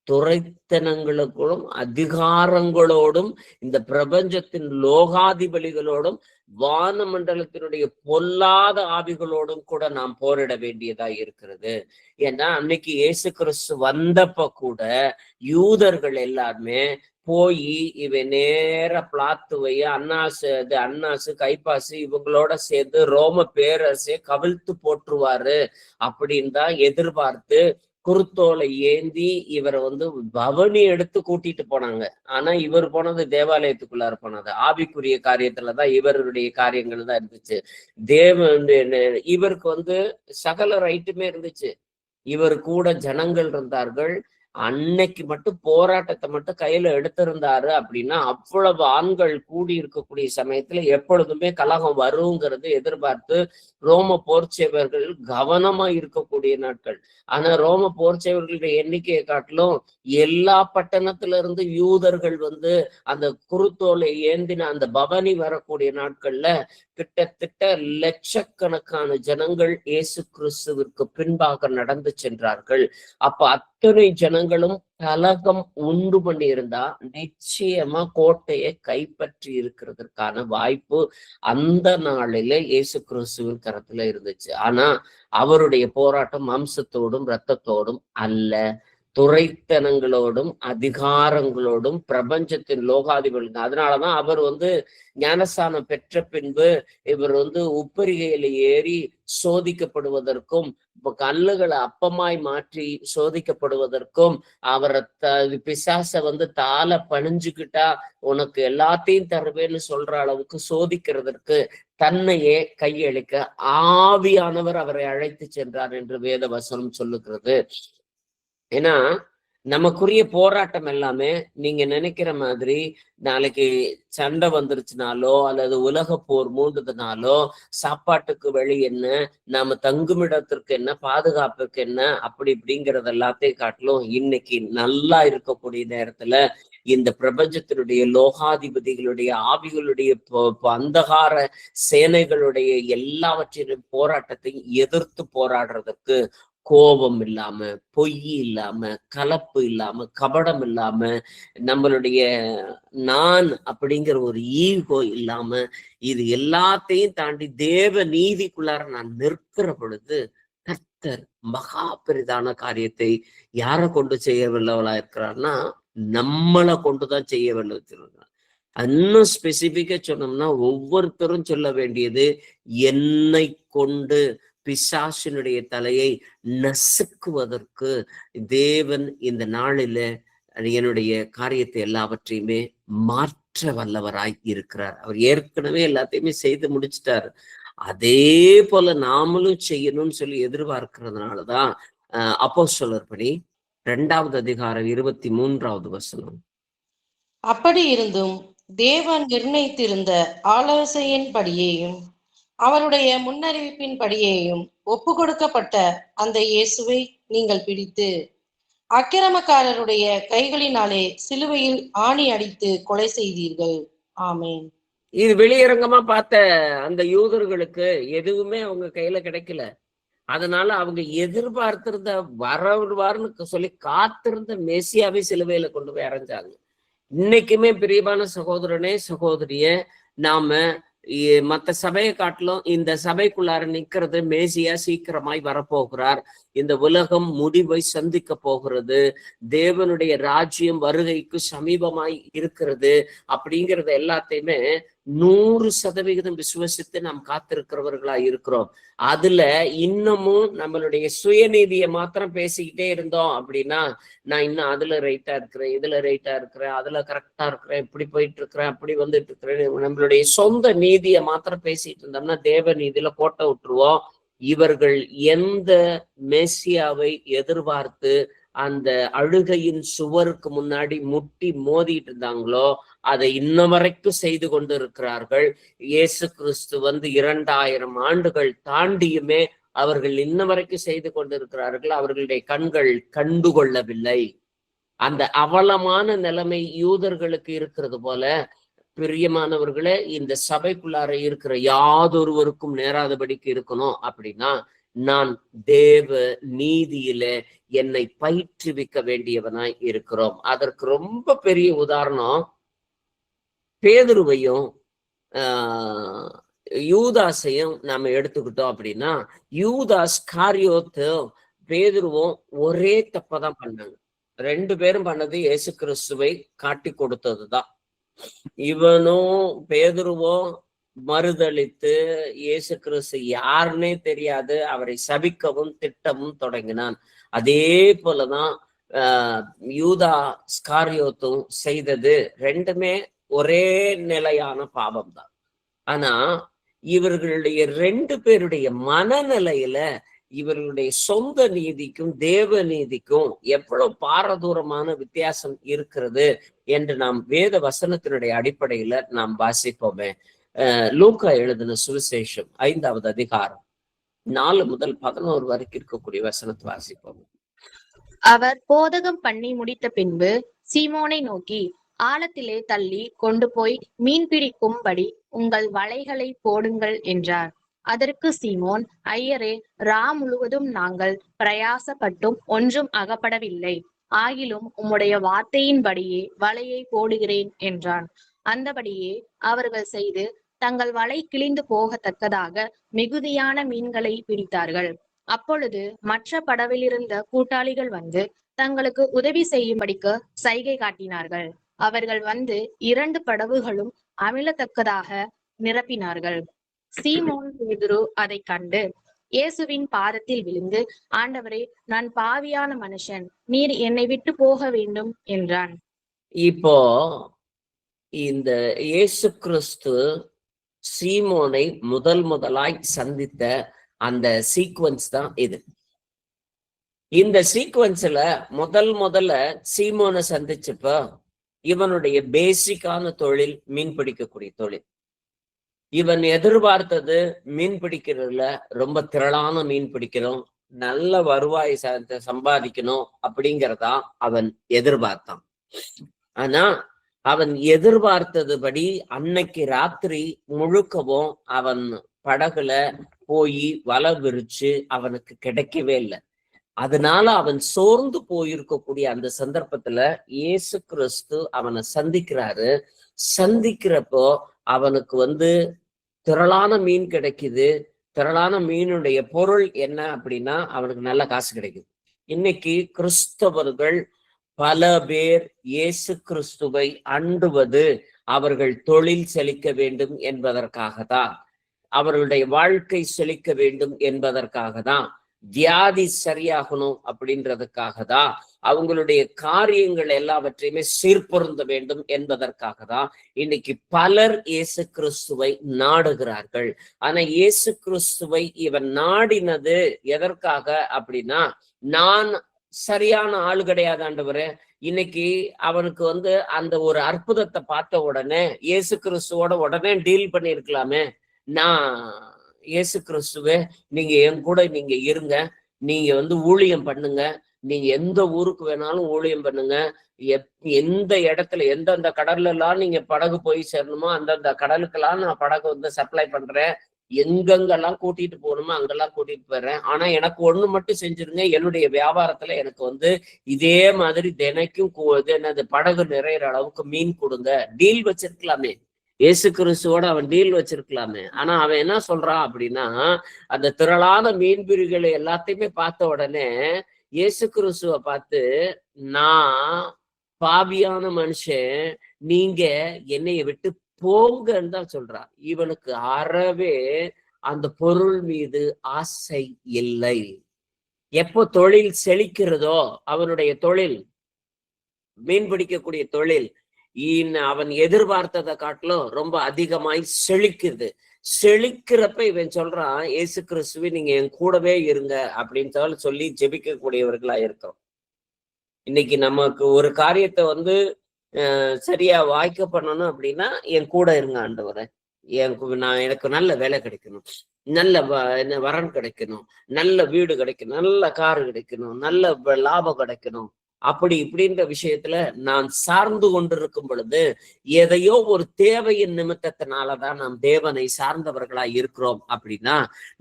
துரைத்தனங்களுக்கும் அதிகாரங்களோடும் இந்த பிரபஞ்சத்தின் லோகாதிபதிகளோடும் வானமண்டலத்தினுடைய பொல்லாத ஆவிகளோடும் கூட நாம் போரிட வேண்டியதா இருக்கிறது. ஏன்னா அன்னைக்கு இயேசு கிறிஸ்து வந்தப்ப கூட யூதர்கள் எல்லாருமே போய் இவன் நேர பிளாத்துவை அன்னாசு கைப்பாசு இவங்களோட சேர்ந்து ரோம பேரரசை கவிழ்த்து போட்டுருவாரு அப்படின்னு தான் எதிர்பார்த்து குருத்தோலை ஏந்தி இவரை பவனி எடுத்து கூட்டிட்டு போனாங்க. ஆனா இவர் போனது தேவாலயத்துக்குள்ளார போனது, ஆவிக்குரிய காரியத்துலதான் இவருடைய காரியங்கள் தான் இருந்துச்சு. இவருக்கு சகல ரைட்டுமே இருந்துச்சு, இவர் கூட ஜனங்கள் இருந்தார்கள். அன்னைக்கு மட்டும் போராட்டத்தை மட்டும் கையில எடுத்திருந்தாரு அப்படின்னா, அவ்வளவு ஆண்கள் கூடி இருக்கக்கூடிய சமயத்துல எப்பொழுதுமே கலகம் வருங்கிறது எதிர்பார்த்து ரோம போர்ச்சேவர்கள் கவனமா இருக்கக்கூடிய நாட்கள். ஆனா ரோம போர்ச்சேவர்களுடைய எண்ணிக்கையை காட்டிலும் எல்லா பட்டணத்துல இருந்து யூதர்கள் அந்த குருத்தோலை ஏந்தின அந்த பவனி வரக்கூடிய நாட்கள்ல கிட்டத்தட்ட லட்சக்கணக்கான ஜனங்கள் இயேசு கிறிஸ்துவிற்கு பின்பாக நடந்து சென்றார்கள். அப்ப அத்தனை ஜனங்களும் கலகம் உண்டு பண்ணி இருந்தா நிச்சயமா கோட்டையை கைப்பற்றி இருக்கிறதுக்கான வாய்ப்பு அந்த நாளில இயேசு கிறிஸ்துவின் கரத்துல இருந்துச்சு. ஆனா அவருடைய போராட்டம் மாம்சத்தோடும் இரத்தத்தோடும் அல்ல, துரைத்தனங்களோடும் அதிகாரங்களோடும் பிரபஞ்சத்தின் லோகாதிபதிகள். அதனாலதான் அவர் ஞானஸ்தானம் பெற்ற பின்பு இவர் உப்பரிகையில ஏறி சோதிக்கப்படுவதற்கும், கல்லுகளை அப்பமாய் மாற்றி சோதிக்கப்படுவதற்கும், அவரை பிசாச தாள பணிஞ்சுக்கிட்டா உனக்கு எல்லாத்தையும் தருவேன்னு சொல்ற அளவுக்கு சோதிக்கிறதற்கு தன்னையே கையளிக்க ஆவியானவர் அவரை அழைத்து சென்றார் என்று வேத வசனம் சொல்லுகிறது. ஏன்னா நமக்குரிய போராட்டம் எல்லாமே நீங்க நினைக்கிற மாதிரி நாளைக்கு சண்டை வந்துருச்சுனாலோ அல்லது உலக போர் மூண்டதுனாலோ சாப்பாட்டுக்கு வழி என்ன, நாம தங்குமிடத்திற்கு என்ன, பாதுகாப்புக்கு என்ன, அப்படி இப்படிங்கிறது எல்லாத்தையும் காட்டிலும் இன்னைக்கு நல்லா இருக்கக்கூடிய நேரத்துல இந்த பிரபஞ்சத்தினுடைய லோகாதிபதிகளுடைய ஆவிகளுடைய அந்தகார சேனைகளுடைய எல்லாவற்றின் போராட்டத்தையும் எதிர்த்து போராடுறதுக்கு கோபம் இல்லாம, பொய் இல்லாம, கலப்பு இல்லாம, கபடம் இல்லாம, நம்மளுடைய நான் அப்படிங்கிற ஒரு ஈகோ இல்லாம, இது எல்லாத்தையும் தாண்டி தேவ நீதிக்குள்ளார நான் நிற்கிற பொழுது கர்த்தர் மகா பெரிதான காரியத்தை யாரை கொண்டு செய்ய வல்லவளா இருக்கிறார்னா நம்மளை கொண்டுதான் செய்ய வல்லவச்சிருக்கிறார். இன்னும் ஸ்பெசிபிக்கா சொன்னோம்னா ஒவ்வொருத்தரும் சொல்ல வேண்டியது, என்னை கொண்டு பிசாசினுடைய தலையை நசுக்குவதற்கு தேவன் இந்த நாளில என்னுடைய காரியத்தை எல்லாவற்றையுமே மாற்ற வல்லவராய் இருக்கிறார். அவர் ஏற்கனவே எல்லாத்தையுமே செய்து முடிச்சிட்டாரு. அதே போல நாமளும் செய்யணும்னு சொல்லி எதிர்பார்க்கிறதுனாலதான் அப்போஸ்தலர் பணி 2வது அதிகாரம் 23வது வசனம். அப்படி இருந்தும் தேவன் நிர்ணயித்திருந்த ஆலோசனையின்படியேயும் அவருடைய முன்னறிவிப்பின் படியேயும் ஒப்பு கொடுக்கப்பட்ட அந்த இயேசுவை நீங்கள் பிடித்து அக்கிரமக்காரருடைய கைகளினாலே சிலுவையில் ஆணி அடித்து கொலை செய்தீர்கள். ஆமேன். இது வெளியரங்கமா பார்த்த அந்த யூதர்களுக்கு எதுவுமே அவங்க கையில கிடைக்கல. அதனால அவங்க எதிர்பார்த்திருந்த வருவார்னு சொல்லி காத்திருந்த மெசியாவை சிலுவையில கொண்டு போய் அரைஞ்சாங்க. இன்னைக்குமே பிரியமான சகோதரனே சகோதரிய, நாம மற்ற சபையை காட்டிலும் இந்த சபைக்குள்ளார நிக்கிறது மேசியா சீக்கிரமாய் வரப்போகிறார். இந்த உலகம் முடிவை சந்திக்க போகிறது. தேவனுடைய ராஜ்யம் வருகைக்கு சமீபமாய் இருக்கிறது. அப்படிங்கிறது எல்லாத்தையுமே 100% விசுவசித்து நாம் காத்திருக்கிறவர்களா இருக்கிறோம். அதுல இன்னமும் நம்மளுடைய சுயநீதியை மாத்திரம் பேசிக்கிட்டே இருந்தோம் அப்படின்னா, நான் இன்னும் அதுல ரைட்டா இருக்கிறேன், இதுல ரைட்டா இருக்கிறேன், அதுல கரெக்டா இருக்கிறேன், இப்படி போயிட்டு இருக்கிறேன், அப்படி வந்துட்டு இருக்கிறேன், நம்மளுடைய சொந்த நீதியை மாத்திரம் பேசிட்டு இருந்தோம்னா தேவ நீதியில கோட்டை விட்டுருவோம். இவர்கள் எந்த மெசியாவை எதிர்பார்த்து அந்த அழுகையின் சுவருக்கு முன்னாடி முட்டி மோதிட்டு இருந்தாங்களோ அதை இன்ன வரைக்கும் செய்து கொண்டு இருக்கிறார்கள். இயேசு கிறிஸ்து 2000 ஆண்டுகள் தாண்டியுமே அவர்கள் இன்ன வரைக்கும் செய்து கொண்டிருக்கிறார்கள். அவர்களுடைய கண்கள் கண்டுகொள்ளவில்லை. அந்த அவலமான நிலைமை யூதர்களுக்கு இருக்கிறது போல, பிரியமானவர்களே, இந்த சபைக்குள்ளார இருக்கிற யாதொருவருக்கும் நேராதபடிக்கு இருக்கணும் அப்படின்னா, நான் தேவ நீதியில என்னை பயிற்றுவிக்க வேண்டியவனாய் இருக்கிறோம். அதற்கு ரொம்ப பெரிய உதாரணம் பேதுருவையும் யூதாஸையும் நாம எடுத்துக்கிட்டோம் அப்படின்னா, யூதாஸ் காரியோத்தும் பேதுருவும் ஒரே தப்பதான் பண்ணாங்க. 2 பேரும் பண்ணது இயேசு கிறிஸ்துவை காட்டி கொடுத்ததுதான். இவனும் பேதுருவும் மறுதளித்து இயேசு கிறிஸ்து யாருன்னே தெரியாது அவரை சபிக்கவும் திட்டமும் தொடங்கினான். அதே போலதான் யூதா ஸ்காரியோத்தும் செய்தது. 2மே ஒரே நிலையான பாவம் தான். ஆனா இவர்களுடைய 2 பேருடைய மனநிலையில இவர்களுடைய சொந்த நீதிக்கும் தேவ நீதிக்கும் எவ்வளவு பாரதூரமான வித்தியாசம் இருக்கிறது என்று நாம் வேத வசனத்தினுடைய அடிப்படையில நாம் வாசிப்போமே. லூக்கா எழுதின சுவிசேஷம் 5வது அதிகாரம் 4 முதல் 11 வரைக்கும் இருக்கக்கூடிய வசனத்தை வாசிப்போம். அவர் போதகம் பண்ணி முடித்த பின்பு சீமோனை நோக்கி, ஆழத்திலே தள்ளி கொண்டு போய் மீன் பிடிக்கும்படி உங்கள் வலைகளை போடுங்கள் என்றார். அதற்கு சீமோன், ஐயரே, முழுவதும் நாங்கள் பிரயாசப்பட்டும் ஒன்றும் அகப்படவில்லை. ஆகிலும் உம்முடைய வார்த்தையின்படியே வலையை போடுகிறேன் என்றான். அந்தபடியே அவர்கள் செய்து தங்கள் வலை கிழிந்து போகத்தக்கதாக மிகுதியான மீன்களை பிடித்தார்கள். அப்பொழுது மற்ற படவிலிருந்த கூட்டாளிகள் வந்து தங்களுக்கு உதவி செய்யும்படிக்கு சைகை காட்டினார்கள். அவர்கள் வந்து 2 படவுகளும் அமிழத்தக்கதாக நிரப்பினார்கள். சீமோன் பேதுரு அதை கண்டு இயேசுவின் பாதத்தில் விழுந்து, ஆண்டவரே, நான் பாவியான மனுஷன், நீர் என்னை விட்டு போக வேண்டும் என்றான். இப்போ இந்த இயேசு கிறிஸ்து சீமோனை முதலாய் சந்தித்த அந்த சீக்வன்ஸ் தான் இது. இந்த சீக்வன்ஸ்ல முதல்ல சீமோனை சந்திச்சப்ப இவனுடைய பேசிக்கான தொழில் மீன் பிடிக்கக்கூடிய தொழில். இவன் எதிர்பார்த்தது மீன் பிடிக்கிறதுல ரொம்ப திரளான மீன் பிடிக்கணும், நல்ல வருவாய் சம்பாதிக்கணும் அப்படிங்கிறதா அவன் எதிர்பார்த்தான். ஆனா அவன் எதிர்பார்த்ததுபடி அன்னைக்கு ராத்திரி முழுக்கவும் அவன் படகுல போய் வலை விரிச்சு அவனுக்கு கிடைக்கவே இல்லை. அதனால அவன் சோர்ந்து போயிருக்கக்கூடிய அந்த சந்தர்ப்பத்துல இயேசு கிறிஸ்து அவனை சந்திக்கிறாரு. சந்திக்கிறப்போ அவனுக்கு திரளான மீன் கிடைக்குது. திரளான மீனுடைய பொருள் என்ன அப்படின்னா அவனுக்கு நல்ல காசு கிடைக்குது. இன்னைக்கு கிறிஸ்தவர்கள் பல பேர் இயேசு கிறிஸ்துவை அண்டுவது அவர்கள் தொழில் செழிக்க வேண்டும் என்பதற்காக தான், அவர்களுடைய வாழ்க்கை செழிக்க வேண்டும் என்பதற்காக தான், வியாதி சரியாகணும் அப்படின்றதுக்காக தான், அவங்களுடைய காரியங்கள் எல்லாவற்றையுமே சீர்பொருந்த வேண்டும் என்பதற்காக தான் இன்னைக்கு பலர் இயேசு கிறிஸ்துவை நாடுகிறார்கள். ஆனா இயேசு கிறிஸ்துவை இவன் நாடினது எதற்காக அப்படின்னா, நான் சரியான ஆளு கிடையாது ஆண்டவரே. இன்னைக்கு அவனுக்கு அந்த ஒரு அற்புதத்தை பார்த்த உடனே இயேசு கிறிஸ்துவோட உடனே டீல் பண்ணிருக்கலாமே. நான் இயேசு கிறிஸ்துவே, நீங்க என் கூட நீங்க இருங்க, நீங்க ஊழியம் பண்ணுங்க, நீங்க எந்த ஊருக்கு வேணாலும் ஊழியம் பண்ணுங்க, எந்த இடத்துல எந்தெந்த கடல்ல எல்லாம் நீங்க படகு போய் சேரணுமோ அந்தந்த கடலுக்கெல்லாம் நான் படகு சப்ளை பண்றேன், எங்கெங்கெல்லாம் கூட்டிட்டு போகணுமோ அங்கெல்லாம் கூட்டிட்டு போயிடுறேன். ஆனா எனக்கு ஒண்ணு மட்டும் செஞ்சிருங்க, என்னுடைய வியாபாரத்துல எனக்கு இதே மாதிரி தினைக்கும் என்னது படகு நிறையிற அளவுக்கு மீன் கொடுங்க. டீல் வச்சிருக்கலாமே, இயேசு கிறிஸ்துவோட அவன் டீல் வச்சிருக்கலாமே. ஆனா அவன் என்ன சொல்றான் அப்படின்னா, அந்த திரளான மீன்பிரிகளை எல்லாத்தையுமே பார்த்த உடனே இயேசு கிறிஸ்துவை பார்த்து, நான் பாவியான மனுஷன், நீங்க என்னைய விட்டு போங்கன்னு தான் சொல்றான். இவனுக்கு அறவே அந்த பொருள் மீது ஆசை இல்லை. எப்போ தொழில் செழிக்கிறதோ, அவனுடைய தொழில், மீன் பிடிக்கக்கூடிய தொழில் அவன் எதிர்பார்த்ததை காட்டிலும் ரொம்ப அதிகமாய் செழிக்குது. செழிக்கிறப்ப இவன் சொல்றான், இயேசு கிறிஸ்துவே நீங்க என் கூடவே இருங்க அப்படின்னு சொல்லி ஜெபிக்கக்கூடியவர்களா இருக்கிறோம். இன்னைக்கு நமக்கு ஒரு காரியத்தை சரியா வாய்க்க பண்ணணும் அப்படின்னா, என் கூட இருங்க ஆண்டவரே, எனக்கு நல்ல வேலை கிடைக்கணும், நல்ல வரன் கிடைக்கணும், நல்ல வீடு கிடைக்கணும், நல்ல காரு கிடைக்கணும், நல்ல லாபம் கிடைக்கணும், அப்படி இப்படின்ற விஷயத்துல நான் சார்ந்து கொண்டிருக்கும் பொழுது எதையோ ஒரு தேவையின் நிமித்தத்தினாலதான் நாம் தேவனை சார்ந்தவர்களாய் இருக்கிறோம் அப்படின்னா,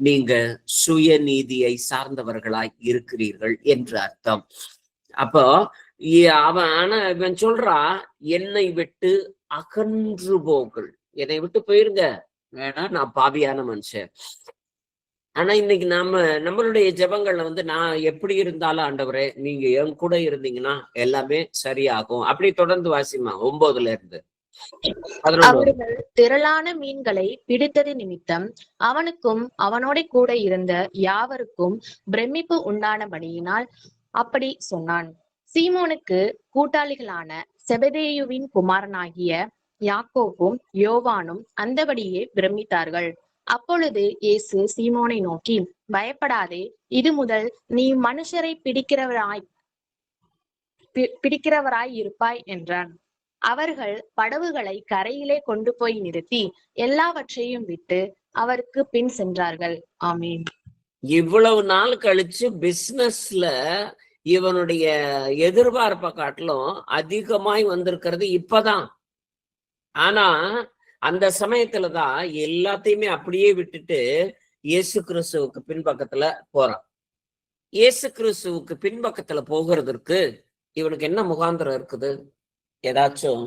நீங்க சுயநீதியை சார்ந்தவர்களாய் இருக்கிறீர்கள் என்று அர்த்தம். அப்போ இவன் சொல்றான், என்னை விட்டு அகன்று போங்கள், என்னை விட்டு போயிருங்க, வேணா நான் பாவியான மனுஷன். ஆனா இன்னைக்கு நம்மளுடைய ஜெபங்கள்ல நான் எப்படி இருந்தாலும் ஆண்டவரே நீங்க என் கூட இருந்தீங்கன்னா எல்லாமே சரியாகும். அப்படி தொடர்ந்து வாசிமா 9ல இருந்து. அவர்கள் திரளான மீன்களை பிடித்தது நிமித்தம் அவனுக்கும் அவனோட கூட இருந்த யாவருக்கும் பிரமிப்பு உண்டானபடியினால் அப்படி சொன்னான். சீமோனுக்கு கூட்டாளிகளான செபதேயுவின் குமாரனாகிய யாக்கோபும் யோவானும் அந்தபடியே பிரமித்தார்கள். அப்பொழுது இயேசு சீமோனை நோக்கி, பயப்படாதே, இது முதல் நீ மனுஷரை பிடிக்கிறவராய் இருப்பாய் என்றான். அவர்கள் படவுகளை கரையிலே கொண்டு போய் நிறுத்தி எல்லாவற்றையும் விட்டு அவருக்கு பின் சென்றார்கள். ஆமீன். இவ்வளவு நாள் கழிச்சு பிசினஸ்ல இவனுடைய எதிர்பார்ப்பை காட்டிலும் அதிகமாய் வந்திருக்கிறது இப்பதான். ஆனா அந்த சமயத்துலதான் எல்லாத்தையுமே அப்படியே விட்டுட்டு இயேசு கிறிஸ்துவுக்கு பின்பக்கத்துல போறான். இயேசு கிறிஸ்துவுக்கு பின்பக்கத்துல போகிறதுக்கு இவனுக்கு என்ன முகாந்திரம் இருக்குது? ஏதாச்சும்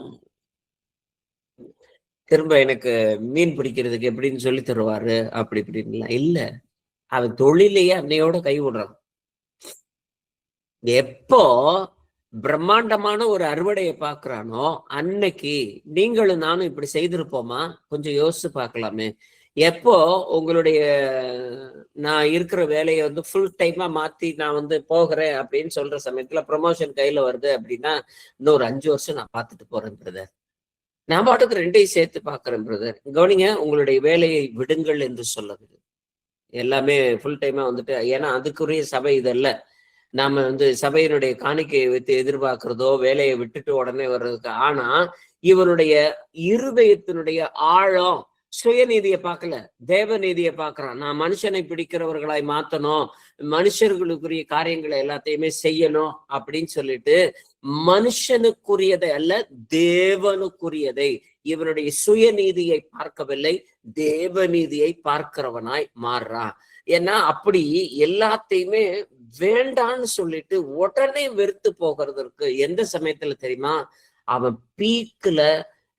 திரும்ப எனக்கு மீன் பிடிக்கிறதுக்கு எப்படின்னு சொல்லி தருவாரு அப்படி இப்படின்லாம் இல்ல. அவன் தொழிலையே அன்னையோட கைவிடுறான். எப்போ பிரம்மாண்டமான ஒரு அறுவடையை பார்க்கிறானோ அன்னைக்கு நீங்களும் நானும் இப்படி செய்திருப்போமா? கொஞ்சம் யோசிச்சு பார்க்கலாமே. எப்போ உங்களுடைய நான் இருக்கிற வேலையை ஃபுல் டைமா மாத்தி நான் போகிறேன் அப்படின்னு சொல்ற சமயத்துல ப்ரொமோஷன் கையில வருது அப்படின்னா, இன்னொரு 5 வருஷம் நான் பார்த்துட்டு போறேன் பிரதர், நான் பாட்டுக்கு 2ஐயும் சேர்த்து பாக்குறேன் பிரதர். கவனிங்க, உங்களுடைய வேலையை விடுங்கள் என்று சொல்லுது. எல்லாமே ஃபுல் டைமா ஏன்னா அதுக்குரிய சபை இதல்ல. நாம சபையினுடைய காணிக்கையை வைத்து எதிர்பார்க்கிறதோ வேலையை விட்டுட்டு உடனே வர்றதுக்கு. ஆனா இவனுடைய இருதயத்தினுடைய ஆழம் சுயநீதியை பார்க்கல, தேவ நீதியை பார்க்கறான். நான் மனுஷனை பிடிக்கிறவர்களாய் மாத்தணும், மனுஷர்களுக்குரிய காரியங்களை எல்லாத்தையுமே செய்யணும் அப்படின்னு சொல்லிட்டு மனுஷனுக்குரியதை அல்ல தேவனுக்குரியதை, இவனுடைய சுயநீதியை பார்க்கவில்லை, தேவ நீதியை பார்க்கிறவனாய் மாறுறான். ஏன்னா அப்படி எல்லாத்தையுமே வேண்டான்னு சொல்லிட்டு உடனே வெறுத்து போகிறதற்கு எந்த சமயத்துல தெரியுமா? அவன் பீக்ல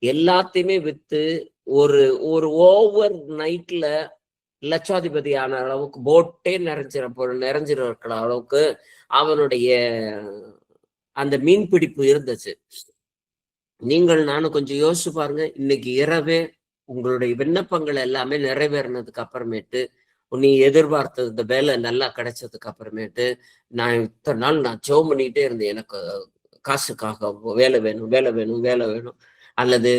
எல்லாத்தையுமே வித்து ஒரு ஒரு ஓவர் நைட்ல லட்சாதிபதியான அளவுக்கு போட்டே நிறைஞ்சிருக்கிற அளவுக்கு அவனுடைய அந்த மீன்பிடிப்பு இருந்துச்சு. நீங்கள் நானும் கொஞ்சம் யோசிச்சு பாருங்க. இன்னைக்கு இரவே உங்களுடைய விண்ணப்பங்கள் எல்லாமே நிறைவேறினதுக்கு அப்புறமேட்டு, நீ எதிர்பார்த்தது இந்த வேலை நல்லா கிடைச்சதுக்கு அப்புறமேட்டு, நான் இத்தனை நாள் நான் ஜெபம் பண்ணிட்டே இருந்தேன், எனக்கு காசுக்காக வேலை வேணும், வேலை வேணும், வேலை வேணும், அல்லது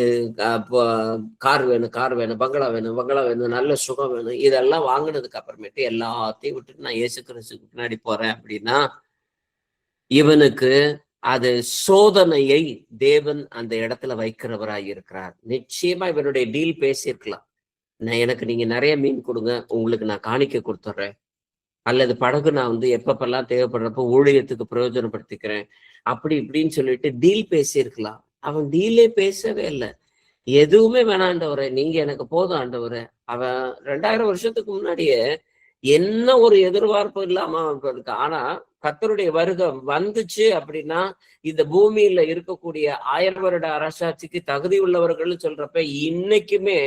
கார் வேணும், கார் வேணும், பங்களா வேணும், பங்களா வேணும், நல்ல சுகம் வேணும், இதெல்லாம் வாங்கினதுக்கு அப்புறமேட்டு எல்லாத்தையும் விட்டுட்டு நான் இயேசு கிறிஸ்துக்கு பின்னாடி போறேன் அப்படின்னா, இவனுக்கு அது சோதனையை தேவன் அந்த இடத்துல வைக்கிறவராய் இருக்கிறார். நிச்சயமா இவனுடைய டீல் பேசியிருக்கலாம். எனக்கு நீங்க நிறைய மீன் கொடுங்க, உங்களுக்கு நான் காணிக்கை கொடுத்துட்றேன், அல்லது படகு நான் வந்து எப்பப்பெல்லாம் தேவைப்படுறப்ப ஊழியத்துக்கு பிரயோஜனப்படுத்திக்கிறேன், அப்படி இப்படின்னு சொல்லிட்டு டீல் பேசியிருக்கலாம். அவன் டீலே பேசவே இல்லை. எதுவுமே வேணாம் ஆண்டவரே, நீங்க எனக்கு போதும் ஆண்டவரே. அவன் 2000 வருஷத்துக்கு முன்னாடியே என்ன ஒரு எதிர்பார்ப்பு இல்லாம இருக்கு. ஆனா கர்த்தருடைய வருகை வந்துச்சு அப்படின்னா, இந்த பூமியில இருக்கக்கூடிய 1000 வருட அரசாட்சிக்கு தகுதி உள்ளவர்கள் சொல்றப்ப, இன்னைக்குமே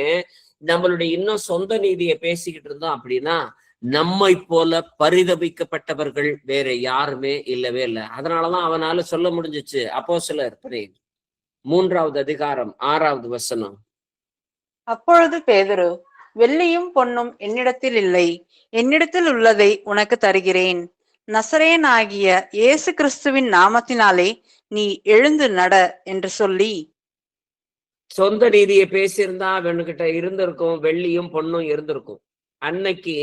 நம்மளுடைய இன்னும் சொந்த நீதியை பேசிக்கிட்டு இருந்தோம் அப்படின்னா, நம்மை போல பரிதபிக்கப்பட்டவர்கள் வேற யாருமே இல்லவே இல்லை. அதனாலதான் அவனால சொல்ல முடிஞ்சிச்சு. அப்போஸ்தலர் 3வது அதிகாரம் 6வது வசனம். அப்பொழுது பேதுரு, வெள்ளியும் பொன்னும் என்னிடத்தில் இல்லை, என்னிடத்தில் உள்ளதை உனக்கு தருகிறேன். நசரேயனாகிய இயேசு கிறிஸ்துவின் நாமத்தினாலே நீ எழுந்து நட என்று சொல்லி. சொந்த நீதியை பேசியிருந்தா அவனுக்கிட்ட இருந்திருக்கும், வெள்ளியும் பொண்ணும் இருந்திருக்கும். அன்னைக்கு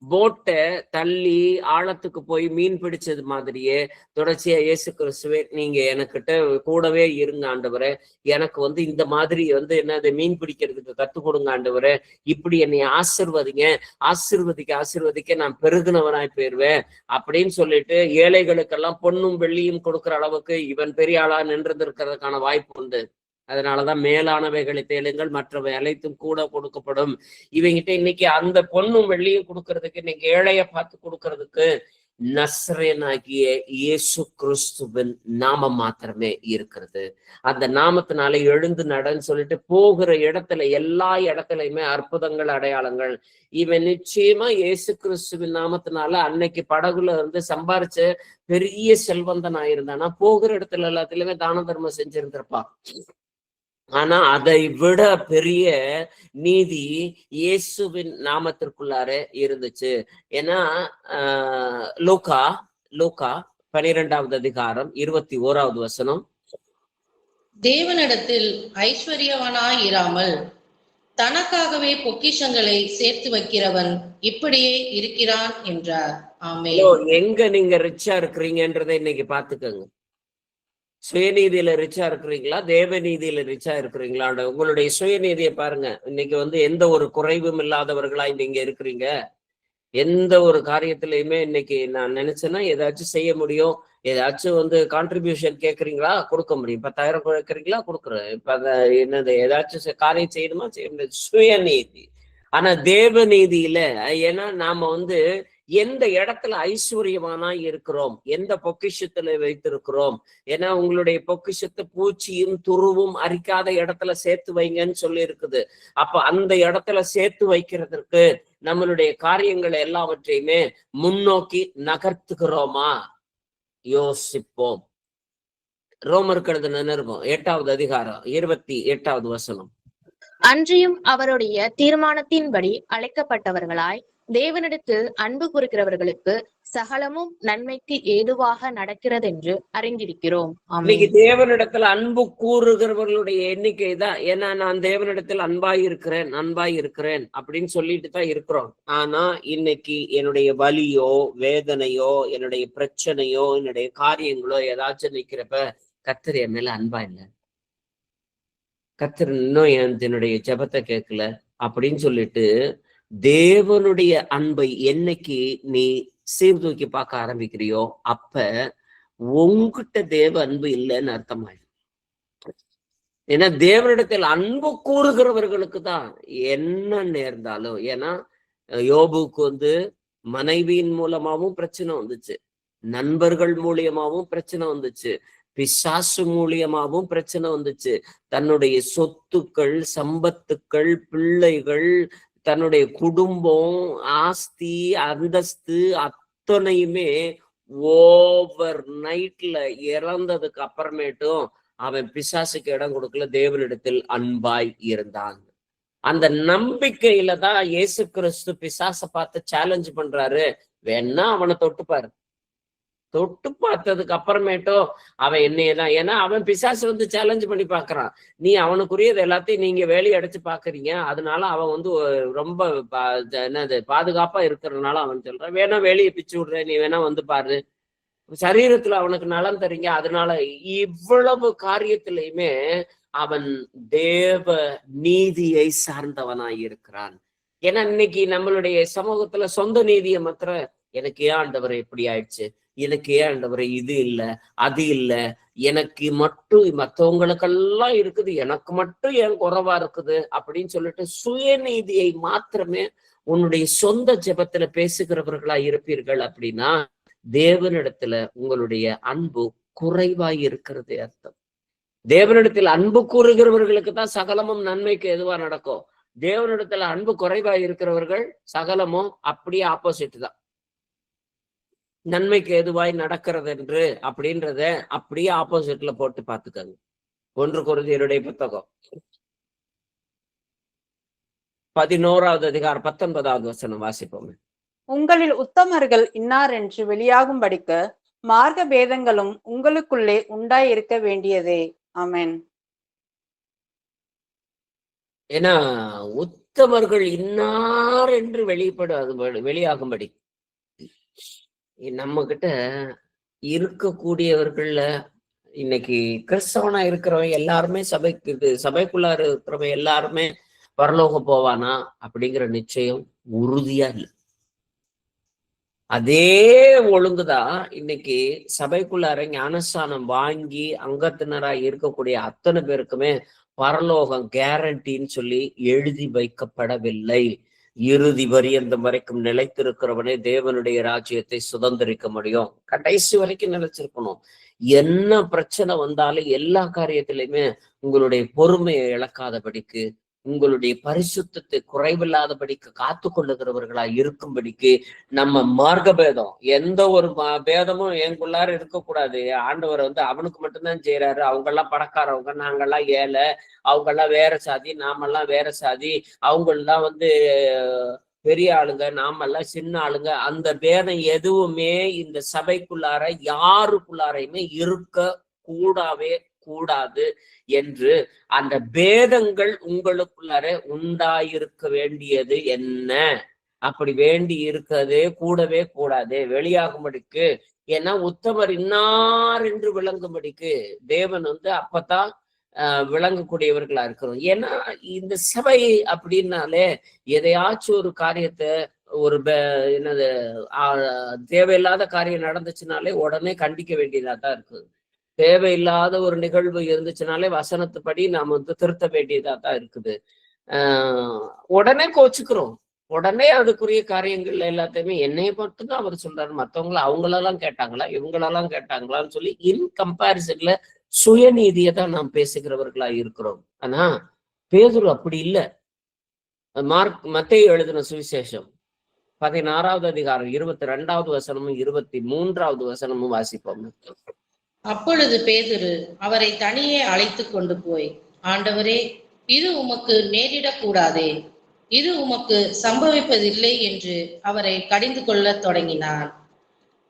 போட்டை தள்ளி ஆழத்துக்கு போய் மீன் பிடிச்சது மாதிரியே தொடர்ச்சியா இயேசு கிறிஸ்துவே, நீங்க எனக்கிட்ட கூடவே இருங்க ஆண்டவரே, எனக்கு வந்து இந்த மாதிரி வந்து என்னது மீன் பிடிக்கிறதுக்கு கத்துக் கொடுங்க ஆண்டவரே, இப்படி என்னை ஆசிர்வதிங்க, ஆசிர்வதிக்க நான் பெருகுனவனாய் போயிருவேன் அப்படின்னு சொல்லிட்டு ஏழைகளுக்கெல்லாம் பொன்னும் வெள்ளியும் கொடுக்குற அளவுக்கு இவன் பெரிய ஆளா நின்றிருக்கிறதுக்கான வாய்ப்பு உண்டு. அதனாலதான் மேலானவைகளை தேடுங்கள், மற்றவை அனைத்தும் கூட கொடுக்கப்படும். இவங்கிட்ட இன்னைக்கு அந்த பொன்னும் வெள்ளியும் கொடுக்கறதுக்கு, இன்னைக்கு ஏழைய பார்த்து கொடுக்கறதுக்கு நசரேயனாகிய இயேசு கிறிஸ்துவின் நாமம் மாத்திரமே இருக்கிறது. அந்த நாமத்தினால எழுந்து நடன்னு சொல்லிட்டு போகிற இடத்துல எல்லா இடத்துலயுமே அற்புதங்கள், அடையாளங்கள். இவன் நிச்சயமா இயேசு கிறிஸ்துவின் நாமத்தினால அன்னைக்கு படகுல இருந்து சம்பாரிச்ச பெரிய செல்வந்தன் ஆயிருந்தானா, போகிற இடத்துல எல்லாத்துலயுமே தான தர்மம் செஞ்சிருந்திருப்பான். ஆனா அதை விட பெரிய நீதி இயேசுவின் நாமத்திற்குள்ளார இருந்துச்சு. ஏன்னா லூக்கா 12வது அதிகாரம் 21வது வசனம். தேவனிடத்தில் ஐஸ்வர்யவனாய் இராமல் தனக்காகவே பொக்கிஷங்களை சேர்த்து வைக்கிறவன் இப்படியே இருக்கிறான் என்றார். ஆமென். எங்க நீங்க ரிச்சா இருக்கிறீங்கன்றதை இன்னைக்கு பாத்துக்கோங்க. சுயநீதியில ரிச்சா இருக்கிறீங்களா, தேவ நீதியில ரிச்சா இருக்கிறீங்களா? உங்களுடைய சுயநீதியை பாருங்க. இன்னைக்கு வந்து எந்த ஒரு குறைவும் இல்லாதவர்களா நீங்க இருக்கிறீங்க. எந்த ஒரு காரியத்திலயுமே இன்னைக்கு நான் நினைச்சேன்னா ஏதாச்சும் செய்ய முடியும், ஏதாச்சும் வந்து கான்ட்ரிபியூஷன் கேட்கறீங்களா, கொடுக்க முடியும். 10,000 கேட்கறீங்களா, கொடுக்குறேன். இப்ப என்னது ஏதாச்சும் காரியம் செய்யணுமா, செய்ய முடியாது. சுயநீதி. ஆனா தேவ நீதியில, ஏன்னா நாம வந்து எந்த இடத்துல ஐஸ்வர்யமானா இருக்கிறோம், எந்த பொக்கிஷத்துல வைத்திருக்கிறோம். ஏன்னா உங்களுடைய பொக்கிஷத்தை பூச்சியும் துருவும் அரிக்காத இடத்துல சேர்த்து வைங்கன்னு சொல்லி இருக்குது. அப்ப அந்த இடத்துல சேர்த்து வைக்கிறதுக்கு நம்மளுடைய காரியங்கள் எல்லாவற்றையுமே முன்னோக்கி நகர்த்துகிறோமா, யோசிப்போம். ரோமருக்கு எழுதின நிருபம் 8வது அதிகாரம் 28வது வசனம். அன்றியும் அவருடைய தீர்மானத்தின்படி அழைக்கப்பட்டவர்களாய் தேவனிடத்தில் அன்பு கூறுகிறவர்களுக்கு சகலமும் நன்மைக்கு ஏதுவாக நடக்கிறது என்று அறிந்திருக்கிறோம். இன்னைக்கு தேவனிடத்துல அன்பு கூறுகிறவர்களுடைய எண்ணிக்கை தான். ஏன்னா நான் தேவனிடத்தில் அன்பாய் இருக்கிறேன் அப்படின்னு சொல்லிட்டு தான் இருக்கிறோம். ஆனா இன்னைக்கு என்னுடைய வலியோ, வேதனையோ, என்னுடைய பிரச்சனையோ, என்னுடைய காரியங்களோ ஏதாச்சும் நிக்கிறப்ப கர்த்தர் என் மேல அன்பா இல்லை, கர்த்தர் இன்னும் என்னுடைய ஜெபத்தை கேட்கல அப்படின்னு சொல்லிட்டு தேவனுடைய அன்பை என்னைக்கு நீ சீர்தூக்கி பார்க்க ஆரம்பிக்கிறியோ அப்ப உங்ககிட்ட தேவ அன்பு இல்லைன்னு அர்த்தமாயிடும். ஏன்னா தேவனிடத்தில் அன்பு கூறுகிறவர்களுக்கு தான் என்ன நேர்ந்தாலும். ஏன்னா யோபுக்கு வந்து மனைவியின் மூலமாவும் பிரச்சனை வந்துச்சு, நண்பர்கள் மூலியமாவும் பிரச்சனை வந்துச்சு, பிசாசு மூலியமாவும் பிரச்சனை வந்துச்சு. தன்னுடைய சொத்துக்கள், சம்பத்துக்கள், பிள்ளைகள், தன்னுடைய குடும்பம், ஆஸ்தி, அந்தஸ்து அத்தனையுமே ஓவர் நைட்ல இறந்ததுக்கு அப்புறமேட்டும் அவன் பிசாசுக்கு இடம் கொடுக்கல, தேவனிடத்தில் அன்பாய் இருந்தான். அந்த நம்பிக்கையில தான் இயேசு கிறிஸ்து பிசாசை பார்த்து சேலஞ்ச் பண்றாரு, வேணா அவனை தொட்டுப்பாரு. தொட்டு பார்த்ததுக்கு அப்புறமேட்டும் அவன் என்னையதான், ஏன்னா அவன் பிசாசு வந்து சேலஞ்ச் பண்ணி பாக்குறான். நீ அவனுக்குரியது எல்லாத்தையும் நீங்க வேலையை அடைச்சு பாக்குறீங்க, அதனால அவன் வந்து ரொம்ப என்னது பாதுகாப்பா இருக்கிறதுனால அவன் சொல்றான், வேணா வேலையை பிச்சு விடுற, நீ வேணா வந்து பாரு, சரீரத்துல அவனுக்கு நலம் தரீங்க. அதனால இவ்வளவு காரியத்திலையுமே அவன் தேவ நீதியை சார்ந்தவனாய் இருக்கிறான். ஏன்னா இன்னைக்கு நம்மளுடைய சமூகத்துல சொந்த நீதியை மாத்திர, எனக்கு ஏன் ஆண்டவரை எப்படி ஆயிடுச்சு, எனக்கு ஏன் ஆண்டவரை இது இல்லை அது இல்லை, எனக்கு மட்டும் மற்றவங்களுக்கெல்லாம் இருக்குது, எனக்கு மட்டும் ஏன் குறைவா இருக்குது அப்படின்னு சொல்லிட்டு சுயநீதியை மாத்திரமே உன்னுடைய சொந்த ஜெபத்துல பேசுகிறவர்களா இருப்பீர்கள் அப்படின்னா தேவனிடத்துல உங்களுடைய அன்பு குறைவாய் இருக்கிறது அர்த்தம். தேவனிடத்தில் அன்பு கூறுகிறவர்களுக்கு தான் சகலமும் நன்மைக்கு எதுவா நடக்கும். தேவனிடத்துல அன்பு குறைவாய் இருக்கிறவர்கள் சகலமும் அப்படியே ஆப்போசிட் தான். நன்மைக்கு எதுவாய் நடக்கிறது என்று அப்படின்றத அப்படியே ஆப்போசிட்ல போட்டு பார்த்துக்கோங்க. 1 கொரிந்தியருடைய புத்தகம் 11வது அதிகாரம் 19வது வசனம் வாசிப்போம். உங்களில் உத்தமர்கள் இன்னார் என்று வெளியாகும்படிக்கு மார்க்க பேதங்களும் உங்களுக்குள்ளே உண்டாயிருக்க வேண்டியதே. ஆமென். ஏன்னா உத்தமர்கள் இன்னார் என்று வெளியாகும்படி நம்ம கிட்ட இருக்கக்கூடியவர்கள்ல இன்னைக்கு கிறிஸ்தவனா இருக்கிறவன் எல்லாருமே சபைக்குள்ளார இருக்கிறவன் எல்லாருமே பரலோகம் போவானா அப்படிங்கிற நிச்சயம் உறுதியா இல்லை. அதே ஒழுங்குதான் இன்னைக்கு சபைக்குள்ளார ஞானஸ்தானம் வாங்கி அங்கத்தினராய் இருக்கக்கூடிய அத்தனை பேருக்குமே பரலோகம் கேரண்டின்னு சொல்லி எழுதி வைக்கப்படவில்லை. இறுதி பரியந்தம் வரைக்கும் நிலைத்திருக்கிறவனே தேவனுடைய ராஜ்யத்தை சுதந்திரிக்க முடியும். கடைசி வரைக்கும் நிலைச்சிருக்கணும். என்ன பிரச்சனை வந்தாலும் எல்லா காரியத்திலையுமே உங்களுடைய பொறுமையை இழக்காதபடிக்கு, உங்களுடைய பரிசுத்தத்தை குறைவில்லாதபடிக்கு காத்து கொள்ளுகிறவர்களா இருக்கும்படிக்கு நம்ம மார்க்க பேதம், எந்த ஒரு பேதமும் எங்குள்ளார இருக்கக்கூடாது. ஆண்டவர் வந்து அவனுக்கு மட்டும்தான் செய்யறாரு. அவங்கெல்லாம் பணக்காரவங்க, நாங்கெல்லாம் ஏழை, அவங்கெல்லாம் வேற சாதி, நாமெல்லாம் வேற சாதி, அவங்கெல்லாம் வந்து பெரிய ஆளுங்க, நாமெல்லாம் சின்ன ஆளுங்க, அந்த பேதம் எதுவுமே இந்த சபைக்குள்ளார யாருக்குள்ளாரையுமே இருக்க கூடாது என்று அந்த பேதங்கள் உங்களுக்குள்ளார உண்டாயிருக்க வேண்டியது என்ன? அப்படி வேண்டி இருக்கிறதே கூடவே கூடாது, வெளியாகும்படிக்கு. ஏன்னா உத்தமர் இன்னார் என்று விளங்கும்படிக்கு தேவன் வந்து அப்பதான் விளங்கக்கூடியவர்களா இருக்கிறோம். ஏன்னா இந்த சபை அப்படின்னாலே எதையாச்சும் ஒரு காரியத்தை ஒரு என்னது தேவையில்லாத காரியம் நடந்துச்சுனாலே உடனே கண்டிக்க வேண்டியதா தான் இருக்குது. தேவையில்லாத ஒரு நிகழ்வு இருந்துச்சுனாலே வசனத்துப்படி நாம வந்து திருத்த வேண்டியதா தான் இருக்குது. உடனே கோச்சுக்கிறோம், உடனே அதுக்குரிய காரியங்கள் எல்லாத்தையுமே என்னைய மட்டும்தான் அவர் சொல்றாரு, மற்றவங்கள அவங்களெல்லாம் கேட்டாங்களா இவங்களெல்லாம் கேட்டாங்களான்னு சொல்லி இன் கம்பேரிசன்ல சுயநீதியை தான் நாம் பேசுகிறவர்களா இருக்கிறோம். ஆனா பேதுரு அப்படி இல்லை. மத்தேயு எழுதின சுவிசேஷம் 16வது அதிகாரம் 22வது வசனமும் 23வது வசனமும் வாசிப்போம். அப்பொழுது பேதுரு அவரை தனியே அழைத்து கொண்டு போய், ஆண்டவரே, இது உமக்கு நேரிடக்கூடாதே, இது உமக்கு சம்பவிப்பதில்லை என்று அவரை கடிந்து கொள்ள தொடங்கினார்.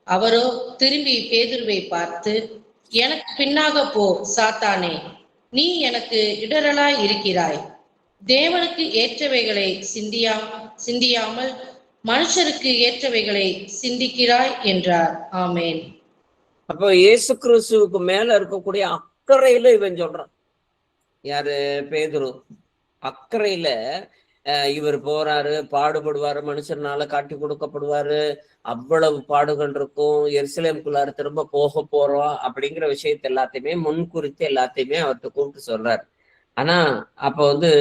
அவரோ திரும்பி பேதுருவை பார்த்து, எனக்கு பின்னாக போ சாத்தானே, நீ எனக்கு இடரலாய் இருக்கிறாய். தேவனுக்கு ஏற்றவைகளை சிந்தியாமல் மனுஷருக்கு ஏற்றவைகளை சிந்திக்கிறாய் என்றார். ஆமேன். அப்போ இயேசு கிறிஸ்துவுக்கு மேல இருக்கக்கூடிய அக்கறையில இவன் சொல்றான். யாரு? பேதுரு. அக்கறையில இவர் போறாரு, பாடுபடுவாரு, மனுஷனால காட்டி கொடுக்கப்படுவாரு, அவ்வளவு பாடுகள் இருக்கும், எருசலேமுக்குள்ளார திரும்ப போக போறோம் அப்படிங்கிற விஷயத்த எல்லாத்தையுமே முன்குறித்து எல்லாத்தையுமே அவர்கிட்ட கூப்பிட்டு சொல்றாரு. ஆனா அப்ப வந்து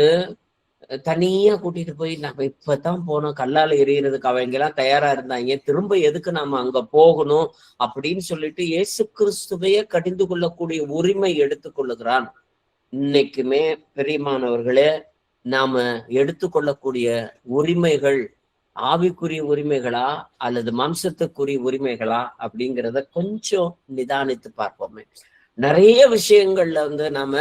தனியா கூட்டிட்டு போய் நம்ம இப்பதான் போனோம், கல்லால எறியறதுக்கு அவங்க எல்லாம் தயாரா இருந்தாங்க, திரும்ப எதுக்கு நாம அங்க போகணும் அப்படின்னு சொல்லிட்டு இயேசு கிறிஸ்துவையே கடிந்து கொள்ளக்கூடிய உரிமை எடுத்துக்கொள்ளுகிறான். இன்னைக்குமே பெரியமானவர்களே, நாம எடுத்துக்கொள்ளக்கூடிய உரிமைகள் ஆவிக்குரிய உரிமைகளா அல்லது மாம்சத்துக்குரிய உரிமைகளா அப்படிங்கிறத கொஞ்சம் நிதானித்து பார்ப்போமே. நிறைய விஷயங்கள்ல நாம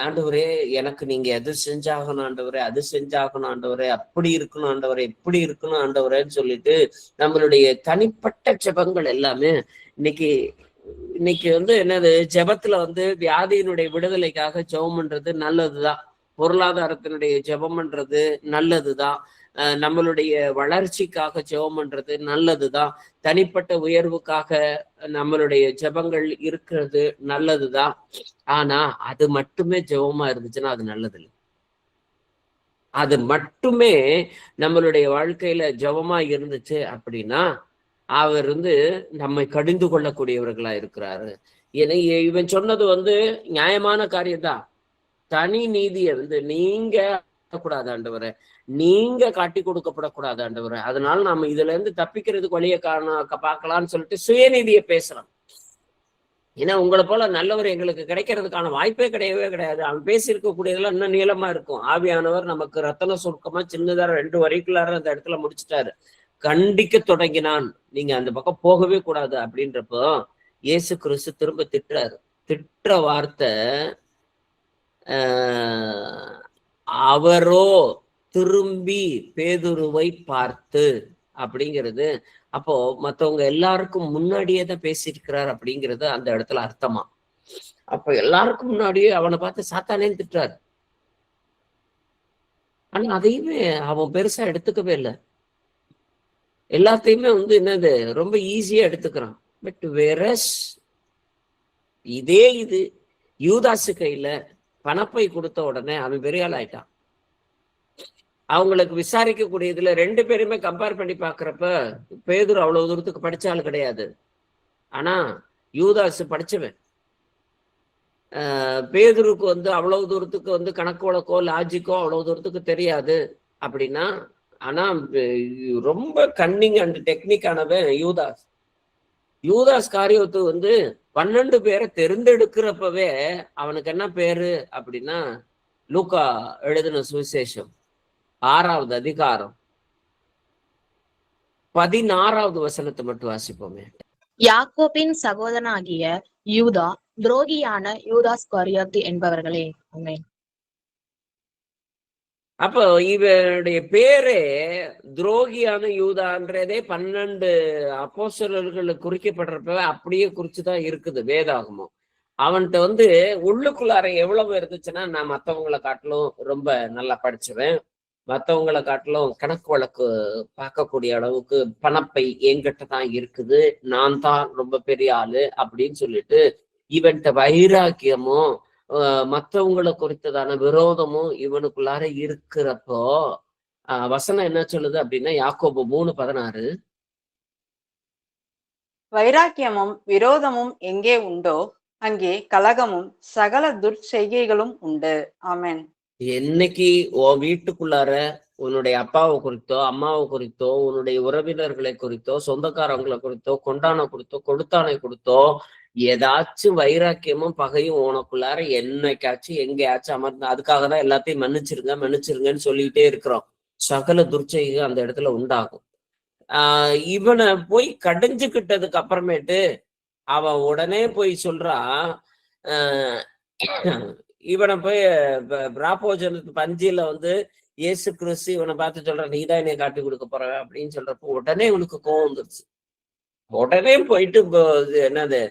ஆண்டவரே எனக்கு நீங்க எது செஞ்சாகணும் ஆண்டவரே, அது செஞ்சாகணும் ஆண்டவரே, அப்படி இருக்கணும் ஆண்டவரே, இப்படி இருக்கணும் ஆண்டவரேன்னு சொல்லிட்டு நம்மளுடைய தனிப்பட்ட ஜெபங்கள் எல்லாமே இன்னைக்கு என்னது, ஜெபத்துல வியாதியினுடைய விடுதலைக்காக ஜெபம் பண்றது நல்லதுதான், பொருளாதாரத்தினுடைய ஜெபம் பண்றது நல்லதுதான், நம்மளுடைய வளர்ச்சிக்காக ஜெபம் பண்றது நல்லதுதான், தனிப்பட்ட உயர்வுக்காக நம்மளுடைய ஜெபங்கள் இருக்கிறது நல்லதுதான். ஆனா அது மட்டுமே ஜெபமா இருந்துச்சுன்னா அது நல்லது இல்லை. அது மட்டுமே நம்மளுடைய வாழ்க்கையில ஜெபமா இருந்துச்சு அப்படின்னா அவர் நம்மை கடிந்து கொள்ளக்கூடியவர்களா இருக்கிறாரு. ஏன்னா இவன் சொன்னது நியாயமான காரியம்தான். தனி நீதியை நீங்க கூடாது ஆண்டவரை, நீங்க காட்டி கொடுக்கப்படக்கூடாது ஆண்டவரை, அதனால நாம இதுல இருந்து தப்பிக்கிறதுக்கு வழியை பார்க்கலாம்னு சொல்லிட்டு சுயநீதியை பேசலாம். ஏன்னா உங்களை போல நல்லவர் எங்களுக்கு கிடைக்கிறதுக்கான வாய்ப்பே கிடையவே கிடையாது. அவன் பேசியிருக்கக்கூடியதெல்லாம் இன்னும் நீளமா இருக்கும். ஆவியானவர் நமக்கு ரத்தன சுருக்கமா சின்னதா 2 வரிக்குள்ளார அந்த இடத்துல முடிச்சுட்டாரு. கண்டிக்க தொடங்கினான், நீங்க அந்த பக்கம் போகவே கூடாது அப்படின்றப்போ இயேசு கிறிஸ்து திரும்ப திட்டுறாரு. திட்டுற வார்த்தை அவரோ திரும்பி பேதுருவை பார்த்து அப்படிங்கிறது. அப்போ மத்தவங்க எல்லாருக்கும் முன்னாடியே தான் பேசியிருக்கிறார் அப்படிங்கிறது அந்த இடத்துல அர்த்தமா. அப்ப எல்லாருக்கும் முன்னாடியே அவனை பார்த்து சாத்தானேன்னு திட்டுறாரு. ஆனா அதையுமே அவன் பெருசா எடுத்துக்கவே இல்லை. எல்லாத்தையுமே என்னது ரொம்ப ஈஸியா எடுத்துக்கிறான். பட் வேறஸ் இது யூதாசு கையில பணப்பை கொடுத்த உடனே அவன் பெரிய ஆள் ஆயிட்டான். அவங்களுக்கு விசாரிக்கக்கூடியதுல 2 பேருமே கம்பேர் பண்ணி பாக்குறப்ப பேதுரு அவ்வளவு தூரத்துக்கு படிச்ச ஆள் கிடையாது. ஆனா யூதாசு படிச்சவன். பேதுருக்கு அவ்வளவு தூரத்துக்கு கணக்கு வழக்கோ லாஜிக்கோ அவ்வளவு தூரத்துக்கு தெரியாது அப்படின்னா, ஆனா ரொம்ப கன்னிங் அண்ட் டெக்னிக்கானவன் யூதாஸ் காரியத்து 12 பேரை தெரிந்தெடுக்கிறப்பவே அவனுக்கு என்ன பேரு அப்படின்னா, லூக்கா எழுதின சுவிசேஷம் 6வது அதிகாரம் 16வது வசனத்தை மட்டும் வாசிப்போமே. யாக்கோபின் சகோதரனாகிய யூதா, துரோகியான யூதாஸ் காரியோத்து என்பவர்களே. ஆமென். அப்போ இவனுடைய பேரே துரோகியான யூதான்றதே 12 அப்போஸ்தலர்களுக்கு குறிக்கப்படுறப்ப அப்படியே குறிச்சுதான் இருக்குது வேதாகமம். அவன்கிட்ட உள்ளுக்குள்ளார எவ்வளவு இருந்துச்சுன்னா, நான் மற்றவங்களை காட்டிலும் ரொம்ப நல்லா படிச்சுவேன், மற்றவங்களை காட்டிலும் கணக்கு வழக்கு பார்க்கக்கூடிய அளவுக்கு பணப்பை என்கிட்ட தான் இருக்குது, நான் தான் ரொம்ப பெரிய ஆளு அப்படின்னு சொல்லிட்டு இவன்கிட்ட வைராக்கியமும் மற்றவங்களை குறித்ததான விரோதமும் இவனுக்குள்ளார இருக்கிறப்போ வசனம் என்ன சொல்லுது அப்படின்னா, யாக்கோபு 3:16, வைராக்கியமும் விரோதமும் எங்கே உண்டோ அங்கே கலகமும் சகல துர்ச்செய்கைகளும் உண்டு. ஆமென். என்னைக்கு உன் வீட்டுக்குள்ளார உன்னுடைய அப்பாவை குறித்தோ அம்மாவை குறித்தோ உன்னுடைய உறவினர்களை குறித்தோ சொந்தக்காரங்களை குறித்தோ கொண்டானை குறித்தோ கொடுத்தானை கொடுத்தோ ஏதாச்சும் வைராக்கியமும் பகையும் உனக்குள்ளார என்னைக்காச்சும் எங்கேயாச்சும் அமர்ந்து, அதுக்காக தான் எல்லாத்தையும் மன்னிச்சிருங்கன்னு சொல்லிக்கிட்டே இருக்கிறோம். சகல துர்ச்செய்கை அந்த இடத்துல உண்டாகும். இவனை போய் கடிஞ்சுக்கிட்டதுக்கு அப்புறமேட்டு அவன் உடனே போய் சொல்றான், இவனை போய் ராப்போஜனத்து பஞ்சில இயேசு கிறிஸ்து இவனை பார்த்து சொல்றான், நீதான் என்னை காட்டி கொடுக்க போற அப்படின்னு சொல்றப்போ உடனே இவனுக்கு கோவம் வந்துருச்சு. உடனே போயிட்டு என்னது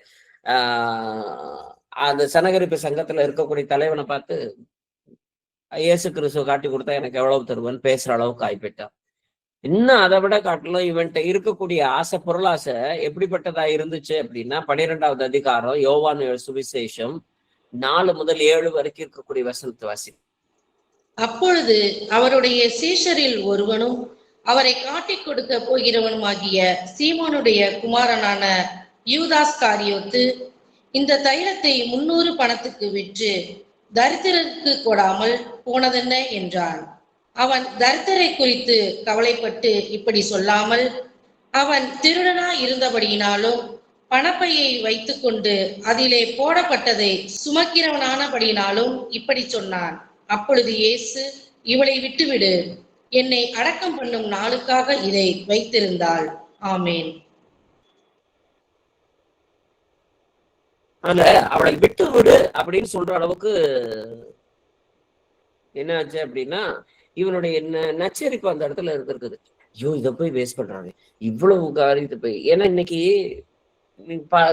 அந்த சனகரிப்பு சங்கத்துல இருக்கக்கூடிய தலைவனை பார்த்து இயேசு கிறிஸ்துவ காட்டி கொடுத்தா எனக்கு எவ்வளவு தருவன்னு பேசுற அளவுக்கு ஆயிப்போயிட்டான். இன்னும் அதை விட காட்டிலும் இவன்கிட்ட இருக்கக்கூடிய ஆசை, பொருளாசை எப்படிப்பட்டதா இருந்துச்சு அப்படின்னா, 12வது அதிகாரம் யோவான் சுவிசேஷம் 4 முதல் 7 வரைக்கும் இருக்கக்கூடிய வசனத்தை வாசி. அப்பொழுது அவருடைய சீஷரில் ஒருவனும் அவரை காட்டிக் கொடுக்க போகிறவனுமாகிய சீமோனுடைய குமாரனான யூதாஸ் காரியோத்து இந்த தைலத்தை 300 பணத்துக்கு விற்று தரித்திரருக்கு கொடாமல் போனதென்ன என்றான். அவன் தரித்திரை குறித்து கவலைப்பட்டு இப்படி சொல்லாமல், அவன் திருடனா இருந்தபடியினாலும் பணப்பையை வைத்துக்கொண்டு அதிலே போடப்பட்டதை சுமக்கிறவனானபடியினாலும் இப்படி சொன்னான். அப்பொழுது இயேசு, இவளை விட்டுவிடு, என்னை அடக்கம் பண்ணும் நாளுக்காக இதை வைத்திருந்தாள். ஆமேன். அதுல அவளை விட்டு விடு அப்படின்னு சொல்ற அளவுக்கு என்ன ஆச்சு அப்படின்னா, இவனுடைய நச்சரிப்பு அந்த இடத்துல இருந்திருக்குது. ஐயோ, இதை போய் வேஸ்ட் பண்றாங்க, இவ்வளவு காரியத்தை போய். ஏன்னா இன்னைக்கு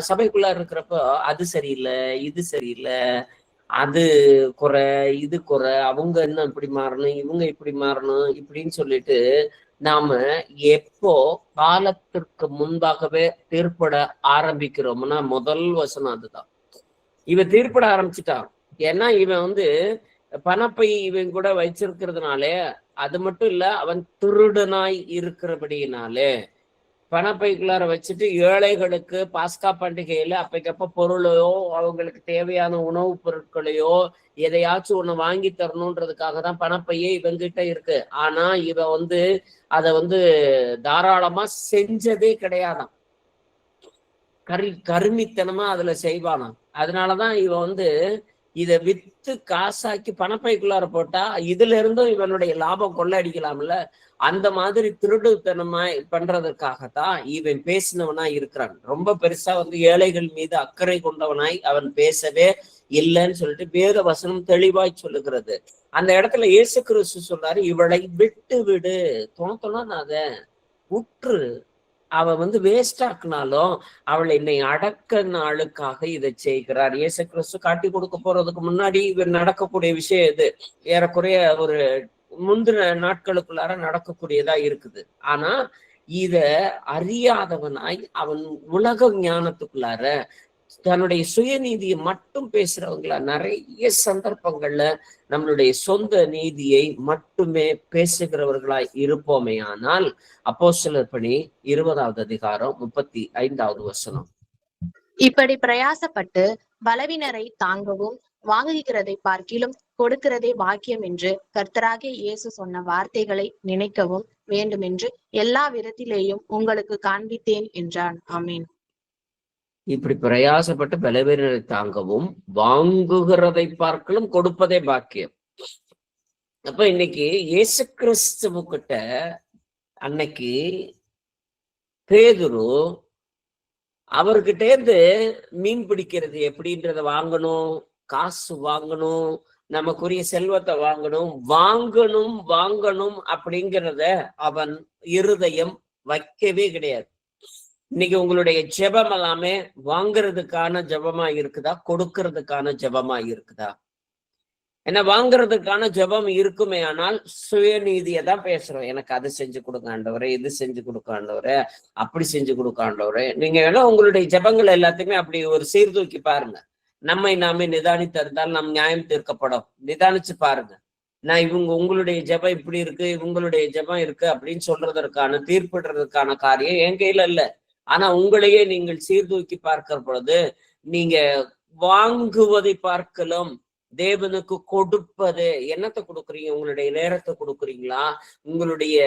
சபைக்குள்ள இருக்கிறப்ப அது சரியில்லை, இது சரியில்லை, அது குறை, இது குறை, அவங்க என்ன இப்படி மாறணும், இவங்க இப்படி மாறணும் இப்படின்னு சொல்லிட்டு நாம எப்போ காலத்திற்கு முன்பாகவே தீர்ப்பட ஆரம்பிக்கிறோம்னா முதல் வசனம் அதுதான். இவன் தீர்ப்பட ஆரம்பிச்சுட்டான். ஏன்னா இவன் பணப்பை இவன் கூட வச்சிருக்கிறதுனாலே, அது மட்டும் இல்ல, அவன் திருடனாய் இருக்கிறபடியினாலே பணப்பைக்குள்ளார வச்சுட்டு ஏழைகளுக்கு பாஸ்கா பண்டிகையில அப்பைக்கப்ப பொருளையோ அவங்களுக்கு தேவையான உணவுப் பொருட்களையோ எதையாச்சும் ஒண்ணு வாங்கி தரணுன்றதுக்காக தான் பணப்பையே இவங்கிட்ட இருக்கு. ஆனா இவன் அதை தாராளமா செஞ்சதே கிடையாதாம். கருமித்தனமா அதுல செய்வானாம். அதனாலதான் இவன் இதை வித்து காசாக்கி பணப்பைக்குள்ளார போட்டா இதுல இருந்தும் இவனுடைய லாபம் கொள்ளடிக்கலாம்ல. அந்த மாதிரி திருடுத்தனமாய் பண்றதுக்காகத்தான் இவன் பேசினவனாய் இருக்கிறான். ரொம்ப பெருசா ஏழைகள் மீது அக்கறை கொண்டவனாய் அவன் பேசவே இல்லைன்னு சொல்லிட்டு வேத வசனம் தெளிவாய் சொல்லுகிறது. அந்த இடத்துல இயேசு கிறிஸ்து சொல்றாரு, இவளை விட்டு விடு, தோணத்தோணாத, உற்று. அவ வேஸ்ட் ஆக்குனாலும் அவளை என்னை அடக்க நாளுக்காக இதை செய்கிறார். இயேசு கிறிஸ்து காட்டி கொடுக்க போறதுக்கு முன்னாடி இவர் நடக்கக்கூடிய விஷயம் இது. ஏறக்குறைய ஒரு முந்தின நாட்களுக்குள்ளார நடக்கக்கூடியதா இருக்குது. ஆனா இத அறியாதவனாய் அவன் உலக ஞானத்துக்குள்ளார தன்னுடைய சுயநீதியை மட்டும் பேசுறவங்கள நிறைய சந்தர்ப்பங்கள்ல நம்மளுடைய சொந்த நீதியை மட்டுமே பேசுகிறவர்களாய் இருப்போமே. ஆனால் அப்போஸ்தலர் பணி 20வது அதிகாரம் 35வது வசனம், இப்படி பிரயாசப்பட்டு பலவினரை தாங்கவும் வாங்குகிறதை பார்க்கிலும் கொடுக்கிறதே பாக்கியம் என்று கர்த்தராகிய இயேசு சொன்ன வார்த்தைகளை நினைக்கவும் வேண்டுமென்று எல்லா விதத்திலேயும் உங்களுக்கு காண்பித்தேன் என்றான். ஆமீன். இப்படி பிரயாசப்பட்டு பலவீனரை தாங்கவும் வாங்குகிறதை பார்க்கலும் கொடுப்பதே பாக்கியம். அப்ப இன்னைக்கு இயேசு கிறிஸ்துவுக்கிட்ட அன்னைக்கு பேதுரு அவர்கிட்ட இருந்து மீன் பிடிக்கிறது எப்படின்றத வாங்கணும், காசு வாங்கணும், நமக்குரிய செல்வத்தை வாங்கணும் அப்படிங்கிறத அவன் இருதயம் வைக்கவே கிடையாது. இன்னைக்கு உங்களுடைய ஜெபம் எல்லாமே வாங்குறதுக்கான ஜெபமா இருக்குதா, கொடுக்கறதுக்கான ஜெபமா இருக்குதா? ஏன்னா வாங்குறதுக்கான ஜெபம் இருக்குமே, ஆனால் சுயநீதியை தான் பேசுறோம். எனக்கு அது செஞ்சு கொடுக்க ஆண்டவரே, இது செஞ்சு கொடுக்க ஆண்டவரே, அப்படி செஞ்சு கொடுக்க ஆண்டவரே. நீங்க வேணா உங்களுடைய ஜெபங்கள் எல்லாத்தையுமே அப்படி ஒரு சீர்தூக்கி பாருங்க. நம்மை நாமே நிதானித்திருந்தால் நம் நியாயம் தீர்க்கப்படும். நிதானிச்சு பாருங்க. நான் உங்களுடைய ஜெபம் இப்படி இருக்கு, இவங்களுடைய ஜெபம் இருக்கு அப்படின்னு சொல்றதற்கான தீர்ப்பிடுறதுக்கான காரியம் என் கையில இல்ல. ஆனா உங்களையே நீங்கள் சீர்தூக்கி பார்க்கிற பொழுது நீங்க வாங்குவதை பார்க்கலாம், தேவனுக்கு கொடுப்பது. என்னத்தை கொடுக்குறீங்க? உங்களுடைய நேரத்தை கொடுக்குறீங்களா? உங்களுடைய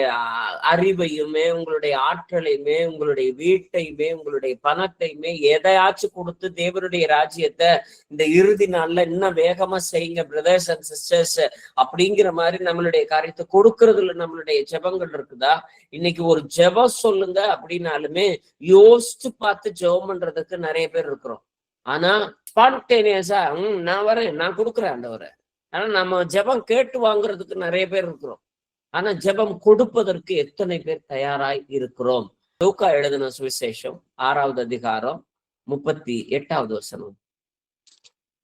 அறிவையுமே, உங்களுடைய ஆற்றலையுமே, உங்களுடைய வீட்டையுமே, உங்களுடைய பணத்தையுமே எதையாச்சும் கொடுத்து தேவனுடைய ராஜ்யத்தை இந்த இறுதி நாள்ல இன்னும் வேகமா செய்யுங்க பிரதர்ஸ் அண்ட் சிஸ்டர்ஸ் அப்படிங்கிற மாதிரி நம்மளுடைய காரியத்தை கொடுக்கறதுல நம்மளுடைய ஜெபங்கள் இருக்குதா? இன்னைக்கு ஒரு ஜெபம் சொல்லுங்க அப்படின்னாலுமே யோசிச்சு பார்த்து ஜெபம் பண்றதுக்கு நிறைய பேர் இருக்கிறோம். ஆனா ஸ்பான்டேனியஸா நான் வரேன், நான் கொடுக்குறேன் ஆண்டவரே. ஆனா நம்ம ஜெபம் கேட்டு வாங்குறதுக்கு நிறைய பேர் இருக்கிறோம். ஆனா ஜெபம் கொடுப்பதற்கு எத்தனை பேர் தயாராய் இருக்கிறோம்? லூக்கா எழுதின சுவிசேஷம் 6வது அதிகாரம் 38வது வசனம்,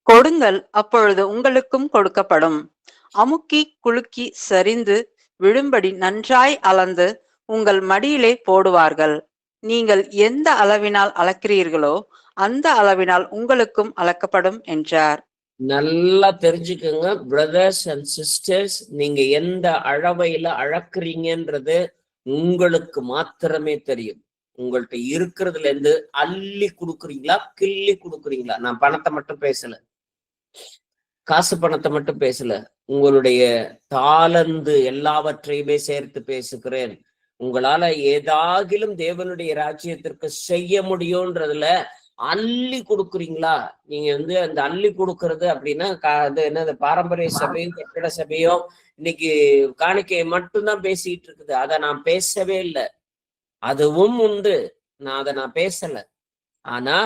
கொடுங்கள், அப்பொழுது உங்களுக்கும் கொடுக்கப்படும். அமுக்கி குலுக்கி சரிந்து விழும்படி நன்றாய் அளந்து உங்கள் மடியிலே போடுவார்கள். நீங்கள் எந்த அளவினால் அளக்கிறீர்களோ அந்த அளவினால் உங்களுக்கும் அளக்கப்படும் என்றார். நல்லா தெரிஞ்சுக்கோங்க பிரதர்ஸ் அண்ட் சிஸ்டர்ஸ், நீங்க எந்த அளவையில அளக்குறீங்கன்றது உங்களுக்கு மாத்திரமே தெரியும். உங்கள்கிட்ட இருக்கிறதுல இருந்து அள்ளி கொடுக்குறீங்களா, கிள்ளி கொடுக்குறீங்களா? நான் பணத்தை மட்டும் பேசல. காசு பணத்தை மட்டும் பேசல, உங்களுடைய தாளந்து எல்லாவற்றையுமே சேர்த்து பேசுகிறேன். உங்களால ஏதாகிலும் தேவனுடைய ராஜ்யத்திற்கு செய்ய முடியும்ன்றதுல அள்ளி கொடுக்குறீங்களா? நீங்க அந்த அள்ளி கொடுக்கறது அப்படின்னா அது என்னது, பாரம்பரிய சபையும் கட்டிட சபையும் இன்னைக்கு காணிக்கையை மட்டும்தான் பேசிட்டு இருக்குது. அதை நான் பேசவே இல்லை. அதுவும் உண்டு, நான் பேசல. ஆனா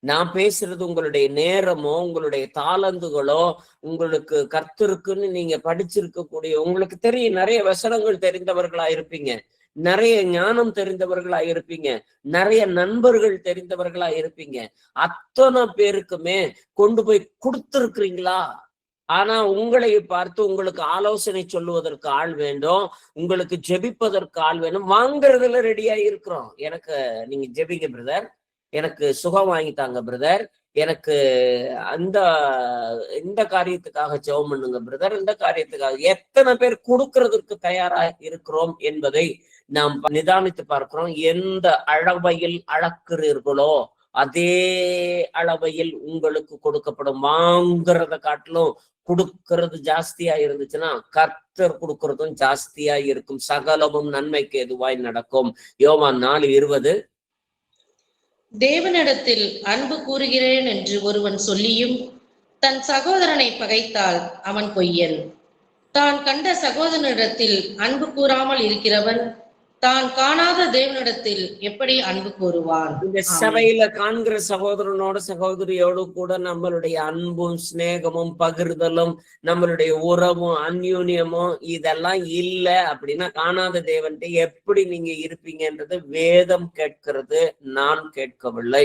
நான் பேசுறது உங்களுடைய நேரமோ, உங்களுடைய தாளந்துகளோ, உங்களுக்கு கர்த்தருக்குன்னு நீங்க படிச்சிருக்கக்கூடிய, உங்களுக்கு தெரியும், நிறைய வசனங்கள் தெரிந்தவர்களா இருப்பீங்க, நிறைய ஞானம் தெரிந்தவர்களா இருப்பீங்க, நிறைய நண்பர்கள் தெரிந்தவர்களா இருப்பீங்க. அத்தனை பேருக்குமே கொண்டு போய் கொடுத்துருக்கிறீங்களா? ஆனா உங்களை பார்த்து உங்களுக்கு ஆலோசனை சொல்லுவதற்கு ஆள் வேண்டும், உங்களுக்கு ஜெபிப்பதற்கு ஆள் வேணும். வாங்குறதுல ரெடியா இருக்கிறோம். எனக்கு நீங்க ஜெபிங்க பிரதர், எனக்கு சுகம் வாங்கித்தாங்க பிரதர், எனக்கு இந்த காரியத்துக்காக ஜெபம் பண்ணுங்க பிரதர், இந்த காரியத்துக்காக. எத்தனை பேர் கொடுக்கறதுக்கு தயாரா இருக்கிறோம் என்பதை நாம் நிதானித்து பார்க்கிறோம். எந்த அளவையில் அளக்கிறீர்களோ அதே அளவையில் உங்களுக்கு கொடுக்கப்படும். வாங்குறத காட்டிலும் கொடுக்கறது ஜாஸ்தியா இருந்துச்சுன்னா கர்த்தர் கொடுக்கறதும் ஜாஸ்தியா இருக்கும். சகலமும் நன்மைக்கு எதுவாய் நடக்கும். யோவான் 4:20. தேவனிடத்தில் அன்பு கூறுகிறேன் என்று ஒருவன் சொல்லியும் தன் சகோதரனை பகைத்தால் அவன் பொய்யன். தான் கண்ட சகோதரனிடத்தில் அன்பு கூறாமல் இருக்கிறவன் தான் காணாத தேவனிடத்தில் எப்படி அன்பு கூறுவான்? இந்த சபையில காண்கிற சகோதரனோட சகோதரியோடு கூட நம்மளுடைய அன்பும் சிநேகமும் பகிர்தலும் நம்மளுடைய உறவும் அந்யூன்யமும் இதெல்லாம் இல்லை அப்படின்னா காணாத தேவன்ட்டு எப்படி நீங்க இருப்பீங்கன்றது வேதம் கேட்கிறது, நான் கேட்கவில்லை.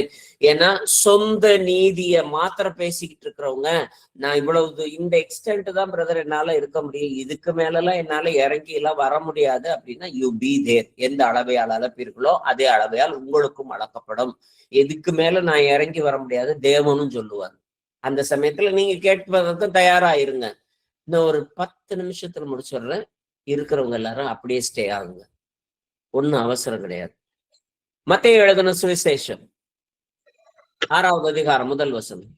ஏன்னா சொந்த நீதியை மாத்திரம் பேசிக்கிட்டு இருக்கிறவங்க, நான் இவ்வளவு இந்த எக்ஸ்டென்ட் தான் பிரதர் என்னால இருக்க முடியும், இதுக்கு மேலெல்லாம் என்னால இறங்கி எல்லாம் வர முடியாது அப்படின்னா யூ பி தேர். எந்த அளவையால் அளப்பீர்களோ அதே அளவையால் உங்களுக்கும் அளக்கப்படும். எதுக்கு மேல நான் இறங்கி வர முடியாது தேவனும் சொல்லுவார். அந்த சமயத்துல நீங்க கேட்பதற்கு தயாரா இருங்க. இன்னும் ஒரு 10 நிமிஷத்துல முடிச்சிடுறேன். இருக்கிறவங்க எல்லாரும் அப்படியே ஸ்டே ஆகுங்க, ஒன்னும் அவசரம் கிடையாது. மத்தேயு எழுதின சுவிசேஷம் 6வது அதிகாரம் 1 வசனம்.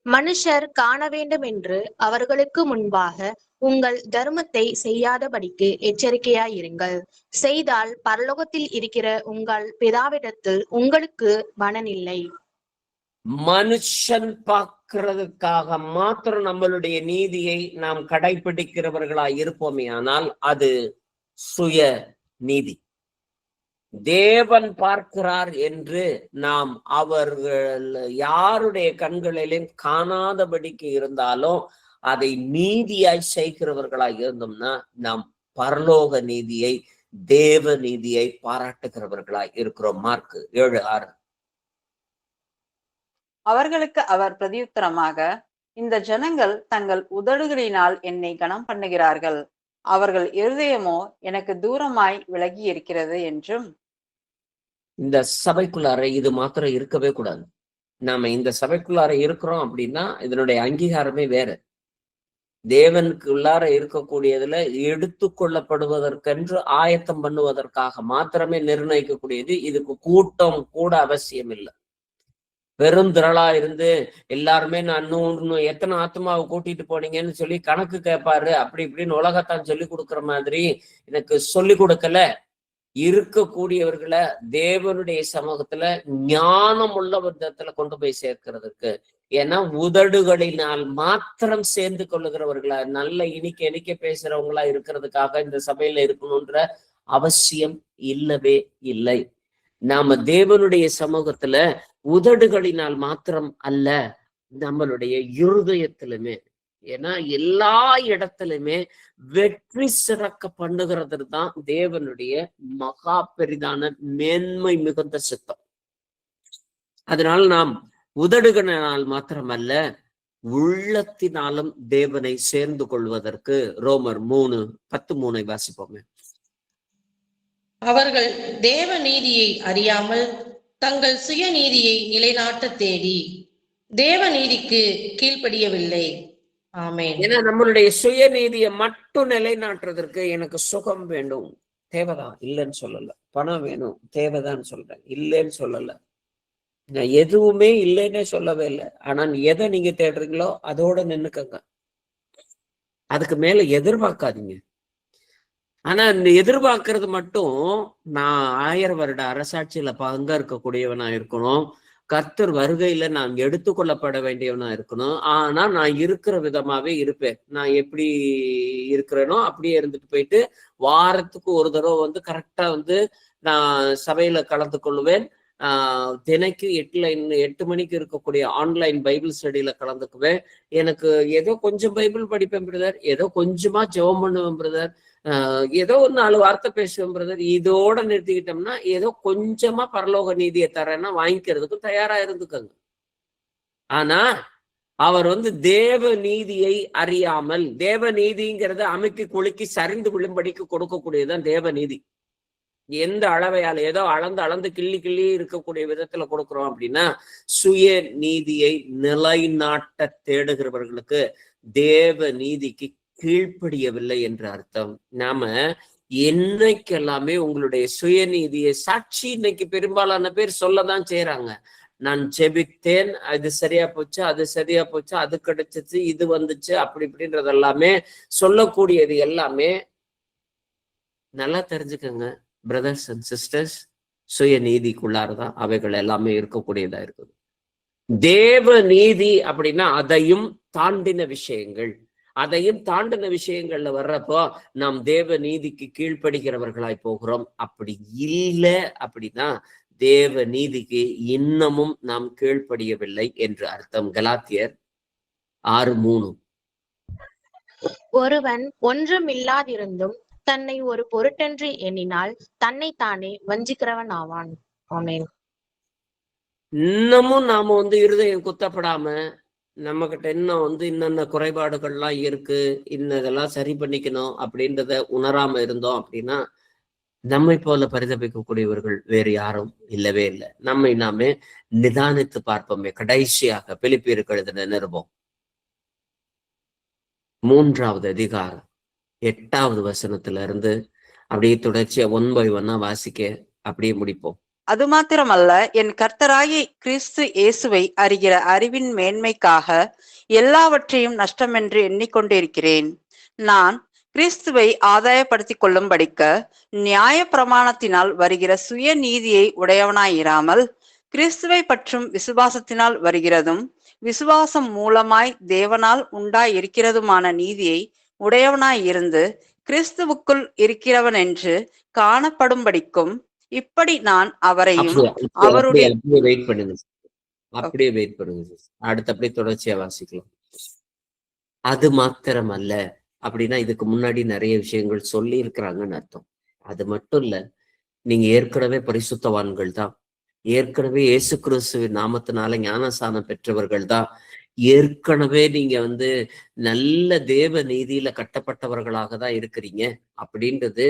மனுஷர் காண வேண்டும் என்று அவர்களுக்கு முன்பாக உங்கள் தர்மத்தை செய்யாதபடிக்கு எச்சரிக்கையாயிருங்கள். செய்தால் பரலோகத்தில் இருக்கிற உங்கள் பிதாவிடத்தில் உங்களுக்கு பலனில்லை. மனுஷன் பார்க்கிறதுக்காக மாத்திரம் நம்மளுடைய நீதியை நாம் கடைபிடிக்கிறவர்களா இருப்போமே, ஆனால் அது சுய நீதி. தேவன் பார்க்கிறார் என்று நாம் அவர்கள் யாருடைய கண்களிலும் காணாதபடிக்கு இருந்தாலும் அதை நீதியாய் செய்கிறவர்களாய் இருந்தோம்னா நாம் பரலோக நீதியை, தேவ நீதியை பாராட்டுகிறவர்களாய் இருக்கிறோம். மார்க் 7:6. அவர்களுக்கு அவர் பிரதியுத்தரமாக, இந்த ஜனங்கள் தங்கள் உதடுகளினால் என்னை கனம் பண்ணுகிறார்கள், அவர்கள் இருதயமோ எனக்கு தூரமாய் விலகி இருக்கிறது என்றும். இந்த சபைக்குள்ளார இது மாத்திரம் இருக்கவே கூடாது. நாம இந்த சபைக்குள்ளார இருக்கிறோம் அப்படின்னா இதனுடைய அங்கீகாரமே வேற. தேவனுக்கு உள்ளார இருக்கக்கூடியதுல எடுத்துக்கொள்ளப்படுவதற்கென்று ஆயத்தம் பண்ணுவதற்காக மாத்திரமே நிர்ணயிக்கக்கூடியது. இதுக்கு கூட்டம் கூட அவசியம் இல்லை. பெரும் திரளா இருந்து எல்லாருமே நான் இன்னும் எத்தனை ஆத்மாவை கூட்டிட்டு போனீங்கன்னு சொல்லி கணக்கு கேட்பாரு, அப்படி இப்படின்னு உலகத்தான் சொல்லி கொடுக்குற மாதிரி எனக்கு சொல்லி கொடுக்கல. இருக்கக்கூடியவர்களை தேவனுடைய சமூகத்துல ஞானம் உள்ள விதத்துல கொண்டு போய் சேர்க்கிறதுக்கு. ஏன்னா உதடுகளினால் மாத்திரம் சேர்ந்து கொள்ளுகிறவர்களா, நல்ல இனிக்க பேசுறவங்களா இருக்கிறதுக்காக இந்த சபையில இருக்கணும்ன்ற அவசியம் இல்லவே இல்லை. நாம தேவனுடைய சமூகத்துல உதடுகளினால் மாத்திரம் அல்ல, நம்மளுடைய இருதயத்திலுமே. ஏன்னா எல்லா இடத்துலயுமே வெற்றி சிறக்க பண்ணுகிறது தான் தேவனுடைய மகா பெரிதான மேன்மை மிகுந்த சித்தம். அதனால் நாம் உதடுகளினால் மாத்திரமல்ல உள்ளத்தினாலும் தேவனை சேர்ந்து கொள்வதற்கு ரோமர் 3:13 வாசிப்போமே. அவர்கள் தேவ நீதியை அறியாமல் தங்கள் சுய நீதியை நிலைநாட்ட தேடி தேவ நீதிக்கு கீழ்ப்படியவில்லை. ஆமென். ஏன்னா நம்மளுடைய சுய நீதியை மட்டும் நிலைநாட்டுறதற்கு எனக்கு சுகம் வேண்டும், தேவைதான், இல்லைன்னு சொல்லல. பணம் வேணும், தேவைதான் சொல்றேன், இல்லைன்னு சொல்லல. நான் எதுவுமே இல்லைன்னே சொல்லவே இல்லை. ஆனா எதை நீங்க தேடுறீங்களோ அதோட நின்னுக்கங்க. அதுக்கு மேல எதிர்பார்க்காதீங்க. ஆனா இந்த எதிர்பார்க்கறது மட்டும், நான் 1000 வருட அரசாட்சியில இருக்கக்கூடியவனா இருக்கணும், கர்த்தர் வருகையில நான் எடுத்துக்கொள்ளப்பட வேண்டியவனா இருக்கணும். ஆனா நான் இருக்கிற விதமாவே இருப்பேன். நான் எப்படி இருக்கிறேனோ அப்படியே இருந்துட்டு போயிட்டு, வாரத்துக்கு ஒரு தடவை வந்து கரெக்டா வந்து நான் சபையில கலந்து கொள்ளுவேன். தினைக்கு 8 மணிக்கு இருக்கக்கூடிய ஆன்லைன் பைபிள் ஸ்டடியில கலந்துக்குவேன். எனக்கு ஏதோ கொஞ்சம் பைபிள் படிப்பேன் பிரதர், ஏதோ கொஞ்சமா ஜெபம் பண்ணுவேன் பிரதர், ஏதோ ஒரு 4 வார்த்தை பேசுவேன் பிரதர். இதோட நிறுத்திக்கிட்டோம்னா ஏதோ கொஞ்சமா பரலோக நீதியை தரேன்னா வாங்கிக்கிறதுக்கும் தயாரா இருந்துக்கங்க. ஆனா அவர் வந்து தேவ நீதியை அறியாமல், தேவ நீதிங்கிறத அமுக்கி குலுக்கி சரிந்து விழும்படிக்கு கொடுக்கக்கூடியதுதான் தேவ நீதி. எந்த அளவையால ஏதோ அளந்து கிள்ளி கிள்ளி இருக்கக்கூடிய விதத்துல கொடுக்குறோம் அப்படின்னா, சுய நீதியை நிலைநாட்ட தேடுகிறவர்களுக்கு தேவ நீதிக்கு கீழ்ப்படியவில்லை என்று அர்த்தம். நாம என்னைக்கெல்லாமே உங்களுடைய சுயநீதியை சாட்சி இன்னைக்கு பெரும்பாலான பேர் சொல்லதான் செய்யறாங்க. நான் ஜெபித்தேன், அது சரியா போச்சு, அது சரியா போச்சு, அது கிடைச்சிச்சு, இது வந்துச்சு, அப்படி இப்படின்றது எல்லாமே சொல்லக்கூடியது எல்லாமே நல்லா தெரிஞ்சுக்கங்க பிரதர்ஸ் அண்ட் சிஸ்டர்ஸ், சுய நீதிக்குள்ளாரதான் அவைகள் எல்லாமே இருக்கக்கூடியதா இருக்குது. தேவ நீதி அப்படின்னா அதையும் தாண்டின விஷயங்கள். அதையும் தாண்டின விஷயங்கள்ல வர்றப்போ நாம் தேவ நீதிக்கு கீழ்ப்படுகிறவர்களாய் போகிறோம். அப்படி இல்லை அப்படின்னா தேவ நீதிக்கு இன்னமும் நாம் கீழ்ப்படியவில்லை என்று அர்த்தம். கலாத்தியர் 6:3. ஒருவன் ஒன்றுமில்லாதிருந்தும் தன்னை ஒரு பொருட்டென்று எண்ணினால் தன்னைத்தானே வஞ்சிக்கிறவன் ஆவான். ஆமென். இன்னமும் நாம வந்து இருதயம் குத்தப்படாம, நம்ம கிட்ட இன்னும் வந்து இன்னென்ன குறைபாடுகள்லாம் இருக்கு, இன்னதெல்லாம் சரி பண்ணிக்கணும் அப்படின்றத உணராம இருந்தோம் அப்படின்னா, நம்மை போல பரிதபிக்கக்கூடியவர்கள் வேறு யாரும் இல்லவே இல்லை. நம்மை நாமே நிதானித்து பார்ப்போமே. கடைசியாக பிலிப்பியருக்கு எழுதின நிருபம் 3வது அதிகாரம் 8வது வசனத்துல இருந்து அப்படியே தொடர்ச்சியா 1 by 1 வாசிக்க அப்படியே முடிப்போம். அது மாத்திரமல்ல, என் கர்த்தராகிய கிறிஸ்து இயேசுவை அறிகிற அறிவின் மேன்மைக்காக எல்லாவற்றையும் நஷ்டமென்று எண்ணிக்கொண்டிருக்கிறேன். நான் கிறிஸ்துவை ஆதாயப்படுத்திக் கொள்ளும்படிக்க நியாய பிரமாணத்தினால் வருகிற சுய நீதியை உடையவனாயிராமல், கிறிஸ்துவை பற்றும் விசுவாசத்தினால் வருகிறதும் விசுவாசம் மூலமாய் தேவனால் உண்டாயிருக்கிறதுமான நீதியை உடையவனாயிருந்து கிறிஸ்துவுக்குள் இருக்கிறவன் என்று காணப்படும்படிக்கும், இப்படி நான் அவரையும் அவருடைய வெயிட் பண்ணுங்க, அப்படியே வெயிட் பண்ணுங்க. அடுத்து அப்படியே தொடர்ச்சியா வாசிக்கலாம். அது மாத்திரமல்ல அப்படின்னா இதுக்கு முன்னாடி நிறைய விஷயங்கள் சொல்லி இருக்கிறாங்கன்னு அர்த்தம். அது மட்டும் இல்ல, நீங்க ஏற்கனவே பரிசுத்தவான்கள் தான், ஏற்கனவே இயேசு கிறிஸ்துவின் நாமத்தினால ஞானசானம் பெற்றவர்கள் தான், ஏற்கனவே நீங்க வந்து நல்ல தேவ நீதியில கட்டப்பட்டவர்களாக தான் இருக்கிறீங்க அப்படின்றது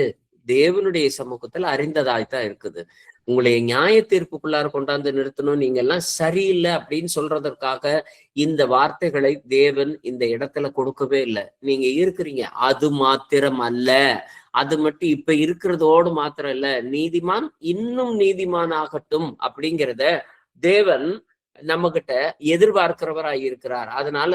தேவனுடைய சமூகத்துல அறிந்ததாய்த்தான் இருக்குது. உங்களுடைய நியாய தீர்ப்புக்குள்ளார கொண்டாந்து நிறுத்தணும், நீங்க எல்லாம் சரியில்லை அப்படின்னு சொல்றதற்காக இந்த வார்த்தைகளை தேவன் இந்த இடத்துல கொடுக்கவே இல்லை. நீங்க இருக்கிறீங்க, அது மாத்திரம் அல்ல, அது மட்டும் இப்ப இருக்கிறதோடு மாத்திரம் இல்ல, நீதிமான் இன்னும் நீதிமான் ஆகட்டும் அப்படிங்கிறத தேவன் நம்ம கிட்ட எதிர்பார்க்கிறவராய் இருக்கிறார். அதனால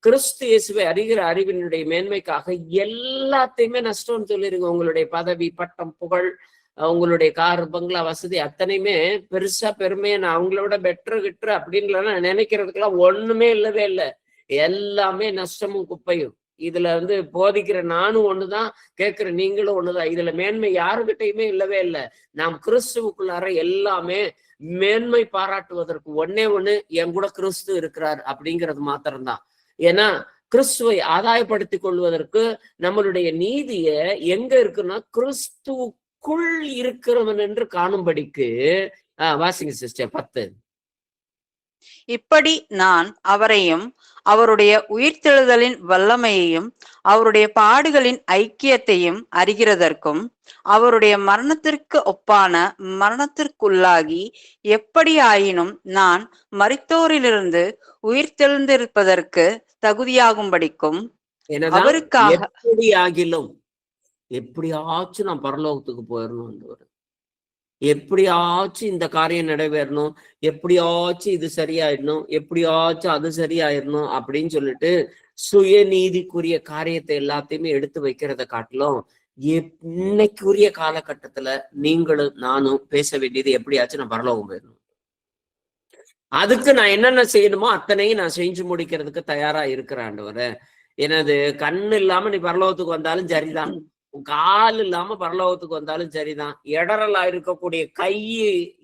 கிறிஸ்து இயேசுவை அறிகிற அறிவினுடைய மேன்மைக்காக எல்லாத்தையுமே நஷ்டம்னு சொல்லிருங்க. உங்களுடைய பதவி, பட்டம், புகழ், உங்களுடைய கார், பங்களா, வசதி அத்தனையுமே பெருசா பெருமையை நான் அவங்களோட பெட்டர் அப்படின்னு நினைக்கிறதுக்கெல்லாம் ஒண்ணுமே இல்லவே இல்லை. எல்லாமே நஷ்டமும் குப்பையும். இதுல வந்து போதிக்கிற நானும் ஒண்ணுதான், கேட்கிற நீங்களும் ஒண்ணுதான். இதுல மேன்மை யாருகிட்டையுமே இல்லவே இல்லை. நாம் கிறிஸ்துவுக்குள்ளார எல்லாமே மேன்மை பாராட்டுவதற்கு ஒன்னே ஒண்ணு, என் கூட கிறிஸ்து இருக்கிறார் அப்படிங்கிறது மாத்திரம்தான். ஏன்னா கிறிஸ்துவை ஆதாயப்படுத்திக் கொள்வதற்கு நம்மளுடைய நீதிய எங்க இருக்குன்னா கிறிஸ்துவுக்குள் இருக்கிறவன் என்று காணும்படிக்கு. வாசிங்க சிஸ்டர் 10. இப்படி நான் அவரையும் அவருடைய உயிர்த்தெழுதலின் வல்லமையையும் அவருடைய பாடுகளின் ஐக்கியத்தையும் அறிகிறதற்கும், அவருடைய மரணத்திற்கு ஒப்பான மரணத்திற்குள்ளாகி எப்படியாயினும் நான் மரித்தோரிலிருந்து உயிர்த்தெழுந்திருப்பதற்கு தகுதியாகும்படிக்கும், அவருக்காக எப்படியாகிலும் எப்படியாச்சும் நான் பரலோகத்துக்கு போயிடணும். எப்படியாச்சும் இந்த காரியம் நிறைவேறணும், எப்படியாச்சும் இது சரியாயிடணும், எப்படியாச்சும் அது சரியாயிடணும் அப்படின்னு சொல்லிட்டு சுயநீதிக்குரிய காரியத்தை எல்லாத்தையுமே எடுத்து வைக்கிறத காட்டிலும், இன்னைக்குரிய காலகட்டத்துல நீங்களும் நானும் பேச வேண்டியது எப்படியாச்சும் நான் பரலோகம் போயிடணும். அதுக்கு நான் என்னென்ன செய்யணுமோ அத்தனையும் நான் செஞ்சு முடிக்கிறதுக்கு தயாரா இருக்கிறேன் ஆண்டவரே. எனது கண்ணு இல்லாம நீ பரலோகத்துக்கு வந்தாலும் சரிதான், கால் இல்லாம பரலோகத்துக்கு வந்தாலும் சரிதான், இடரலா இருக்கக்கூடிய கை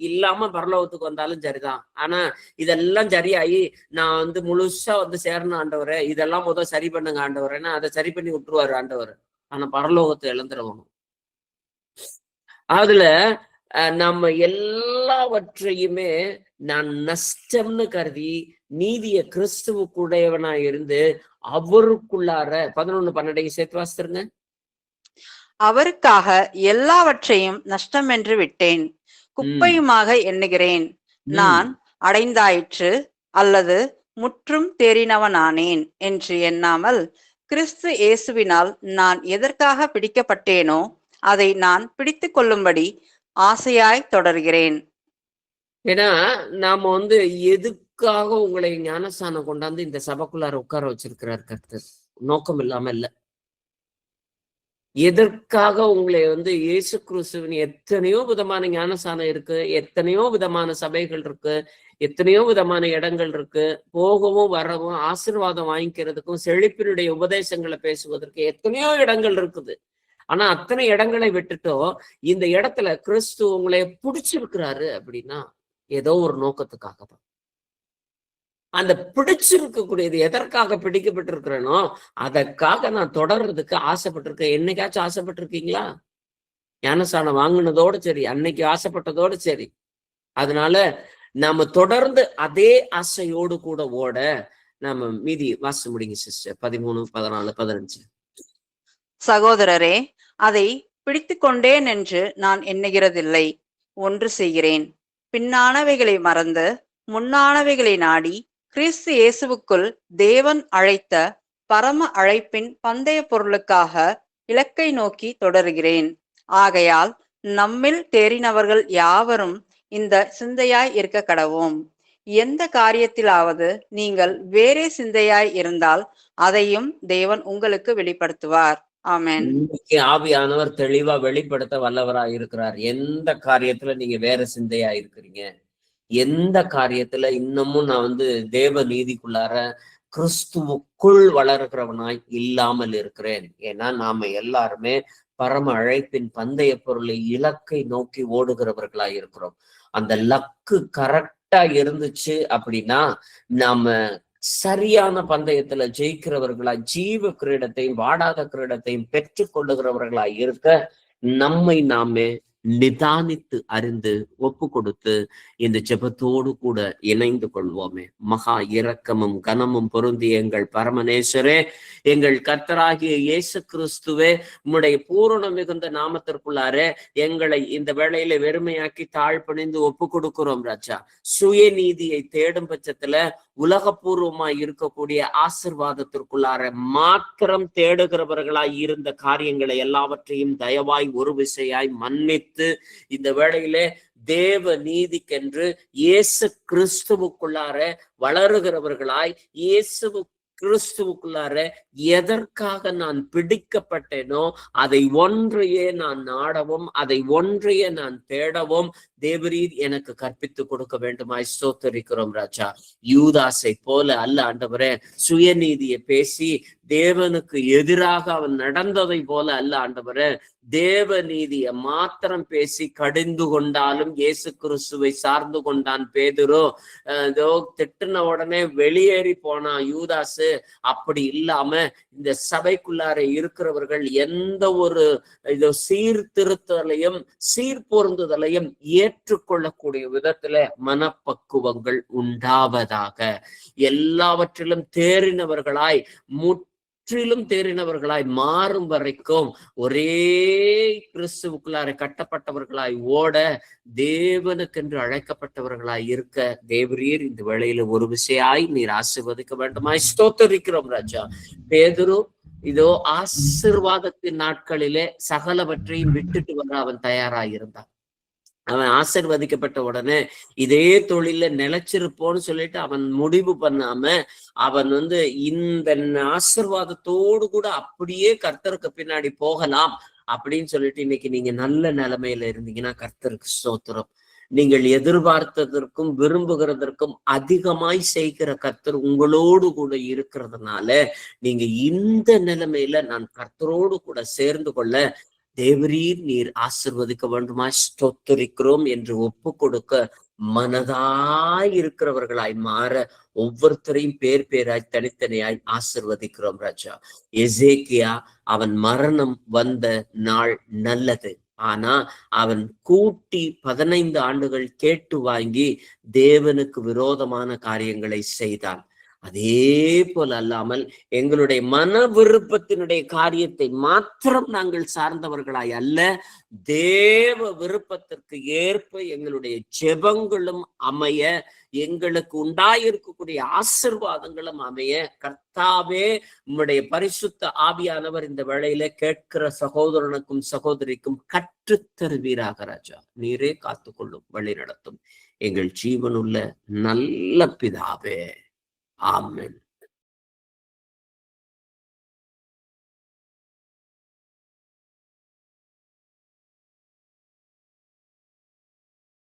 இல்லாம பரலோகத்துக்கு வந்தாலும் சரிதான். ஆனா இதெல்லாம் சரியாயி நான் முழுசா சேரணும் ஆண்டவரே, இதெல்லாம் முதல் சரி பண்ணுங்க ஆண்டவரேன்னா அதை சரி பண்ணி விட்டுருவாரு ஆண்டவர். ஆனா பரலோகத்தை இழந்துருவாங்க. அதுல நம்ம எல்லாவற்றையுமே நான் நஷ்டம்னு கருதி நீதிய கிறிஸ்துவுக்குடையவனா இருந்து அவருக்குள்ளார 11-12 சேர்த்து வாசித்துருங்க. அவருக்காக எல்லாவற்றையும் நஷ்டம் என்று விட்டேன், குப்பையுமாக எண்ணுகிறேன். நான் அடைந்தாயிற்று அல்லது முற்றும் தேறினவனானேன் என்று எண்ணாமல், கிறிஸ்து இயேசுவினால் நான் எதற்காக பிடிக்கப்பட்டேனோ அதை நான் பிடித்து கொள்ளும்படி ஆசையாய் தொடர்கிறேன். ஏன்னா நாம எதுக்காக உங்களை ஞானஸ்தானம் கொண்டாந்து இந்த சபைக்குள்ளார உட்கார வச்சிருக்கிறார் கர்த்தர்? நோக்கம் இல்லாம இல்ல. எதற்காக உங்களை இயேசு கிறிஸ்துவின் எத்தனையோ விதமான ஞானஸ்தானம் இருக்கு, எத்தனையோ விதமான சபைகள் இருக்கு, எத்தனையோ விதமான இடங்கள் இருக்கு, போகவும் வரவும் ஆசீர்வாதம் வாங்கிக்கிறதுக்கும் செழிப்பினுடைய உபதேசங்களை பேசுவதற்கு எத்தனையோ இடங்கள் இருக்குது. ஆனா அத்தனை இடங்களை விட்டுட்டோ இந்த இடத்துல கிறிஸ்து உங்களை பிடிச்சிருக்கிறாரு அப்படின்னா ஏதோ ஒரு நோக்கத்துக்காக தான். அந்த பிடிச்சிருக்கக்கூடியது எதற்காக பிடிக்கப்பட்டிருக்கிறேனோ அதற்காக நான் தொடர்றதுக்கு ஆசைப்பட்டிருக்கேன். என்னைக்காச்சும் ஆசைப்பட்டிருக்கீங்களா? ஞானஸ்தானம் வாங்கினதோடு சரி, அன்னைக்கு ஆசைப்பட்டதோடு சரி. அதனால நாம தொடர்ந்து அதே ஆசையோடு கூட ஓட நாம மீதி வாசிச்சு முடிங்க சிஸ்டர். 13, 14, 15. சகோதரரே, அதை பிடித்து கொண்டேன் என்று நான் எண்ணுகிறதில்லை. ஒன்று செய்கிறேன், பின்னானவைகளை மறந்து முன்னானவைகளை நாடி கிறிஸ்து இயேசுவுக்குள் தேவன் அழைத்த பரம அழைப்பின் பந்தய பொருளுக்காக இலக்கை நோக்கி தொடர்கிறேன். ஆகையால் நம்மில் தேறினவர்கள் யாவரும் இந்த சிந்தையாய் இருக்க கடவோம். எந்த காரியத்திலாவது நீங்கள் வேறே சிந்தையாய் இருந்தால் அதையும் தேவன் உங்களுக்கு வெளிப்படுத்துவார். ஆமென். இன்னைக்கு ஆவியானவர் தெளிவா வெளிப்படுத்த வல்லவராய் இருக்கிறார். எந்த காரியத்துல நீங்க வேற சிந்தையா இருக்கிறீங்க, எந்த காரியத்துல இன்னமும் நான் தேவ நீதிக்குள்ளார கிறிஸ்துவுக்குள் வளர்கிறவனாய் இல்லாமல் இருக்கிறேன். ஏன்னா நாம எல்லாருமே பரம அழைப்பின் பந்தய பொருளை இலக்கை நோக்கி ஓடுகிறவர்களாய் இருக்கிறோம். அந்த லக்கு கரெக்டா இருந்துச்சு அப்படின்னா நாம சரியான பந்தயத்துல ஜெயிக்கிறவர்களாய், ஜீவ கிரீடத்தையும் வாடாத கிரீடத்தையும் பெற்றுக் கொள்ளுகிறவர்களாய் இருக்க நம்மை நாமே நிதானித்து அறிந்து ஒப்பு கொடுத்து இந்த ஜெபத்தோடு கூட இணைந்து கொள்வோமே. மகா இரக்கமும் கனமும் பொருந்திய எங்கள் பரமநேசரே, எங்கள் கர்த்தராகிய இயேசு கிறிஸ்துவே, உம்முடைய பூரண மிகுந்த நாமத்திற்குள்ளாரே எங்களை இந்த வேளையில வெறுமையாக்கி தாழ்பணிந்து ஒப்பு கொடுக்கிறோம் ராஜா. சுயநீதியை தேடும் பட்சத்துல உலகபூர்வமாய் இருக்கக்கூடிய ஆசிர்வாதத்திற்குள்ளார மாத்திரம் தேடுகிறவர்களாய் இருந்த காரியங்களை எல்லாவற்றையும் தயவாய் ஒரு விசையாய் மன்னித்து இந்த வேளையிலே தேவ நீதிக்கென்று இயேசு கிறிஸ்துவுக்குள்ளார வளருகிறவர்களாய், இயேசு கிறிஸ்துவுக்குள்ளார எதற்காக நான் பிடிக்கப்பட்டேனோ அதை ஒன்றையே நான் நாடவும், அதை ஒன்றையே நான் தேடவும் தேவரீர் எனக்கு கற்பித்து கொடுக்க வேண்டுமாய் ஸ்தோத்தரிக்கிறோம் ராஜா. யூதாசை போல அல்ல ஆண்டவரே, சுயநீதியை பேசி தேவனுக்கு எதிராக அவன் நடந்ததை போல அல்ல ஆண்டவரே, தேவ நீதியை மாத்திரம் பேசி கடிந்து கொண்டாலும் இயேசு கிறிஸ்துவை சார்ந்து கொண்டான் பேதுரு. ஏதோ திட்டுன உடனே வெளியேறி போனான் யூதாசு. அப்படி இல்லாம இந்த சபைக்குள்ளார இருக்கிறவர்கள் எந்த ஒரு சீர்திருத்தலையும் சீர்பொருந்துதலையும் ஏற்றுக்கொள்ளக்கூடிய விதத்துல மனப்பக்குவங்கள் உண்டாவதாக. எல்லாவற்றிலும் தேறினவர்களாய், முற்றிலும் தேறினவர்களாய் மாறும் வரைக்கும் ஒரே கிறிஸ்துவுக்குள்ளார கட்டப்பட்டவர்களாய் ஓட, தேவனுக்கென்று அழைக்கப்பட்டவர்களாய் இருக்க தேவரீர் இந்த வேளையில ஒரு விசையாய் நீர் ஆசீர்வதிக்க வேண்டுமாய் ஸ்தோத்தரிக்கிறோம் ராஜா. பேதுரு இதோ ஆசீர்வாதத்தின் நாட்களிலே சகலவற்றையும் விட்டுட்டு வர அவன் தயாராயிருந்தான். அவன் ஆசீர்வதிக்கப்பட்ட உடனே இதே தொழில நிலைச்சிருப்போன்னு சொல்லிட்டு அவன் முடிவு பண்ணாம அவன் இந்த ஆசீர்வாதத்தோடு கூட அப்படியே கர்த்தருக்கு பின்னாடி போகலாம் அப்படின்னு சொல்லிட்டு இன்னைக்கு நீங்க நல்ல நிலைமையில இருந்தீங்கன்னா கர்த்தருக்கு ஸ்தோத்திரம். நீங்கள் எதிர்பார்த்ததற்கும் விரும்புகிறதற்கும் அதிகமாய் செய்கிற கர்த்தர் உங்களோடு கூட இருக்கிறதுனால நீங்க இந்த நிலைமையில நான் கர்த்தரோடு கூட சேர்ந்து கொள்ள தேவரீர் நீர் ஆசிர்வதிக்க வேண்டுமா ஸ்தோத்திரிக்கிறோம் என்று ஒப்பு கொடுக்க மனதாய் இருக்கிறவர்களாய் மாற ஒவ்வொருத்தரையும் பேர் பேராய் தனித்தனியாய் ஆசிர்வதிக்கிறோம் ராஜா. எசேக்கியா அவன் மரணம் வந்த நாள் நல்லது, ஆனா அவன் கூட்டி 15 ஆண்டுகள் கேட்டு வாங்கி தேவனுக்கு விரோதமான காரியங்களை செய்தான். அதே போல அல்லாமல் எங்களுடைய மன விருப்பத்தினுடைய காரியத்தை மாத்திரம் நாங்கள் சார்ந்தவர்களாய் அல்ல, தேவ விருப்பத்திற்கு ஏற்ப எங்களுடைய ஜெபங்களும் அமைய, எங்களுக்கு உண்டாயிருக்கக்கூடிய ஆசீர்வாதங்களும் அமைய கர்த்தாவே உம்முடைய பரிசுத்த ஆவியானவர் இந்த வேளையில கேட்கிற சகோதரனுக்கும் சகோதரிக்கும் கற்றுத் தருவீராக ராஜா. நீரே காத்துக்கொள்ளும், வழி நடத்தும் எங்கள் ஜீவனுள்ள நல்ல பிதாவே. ஆமென்.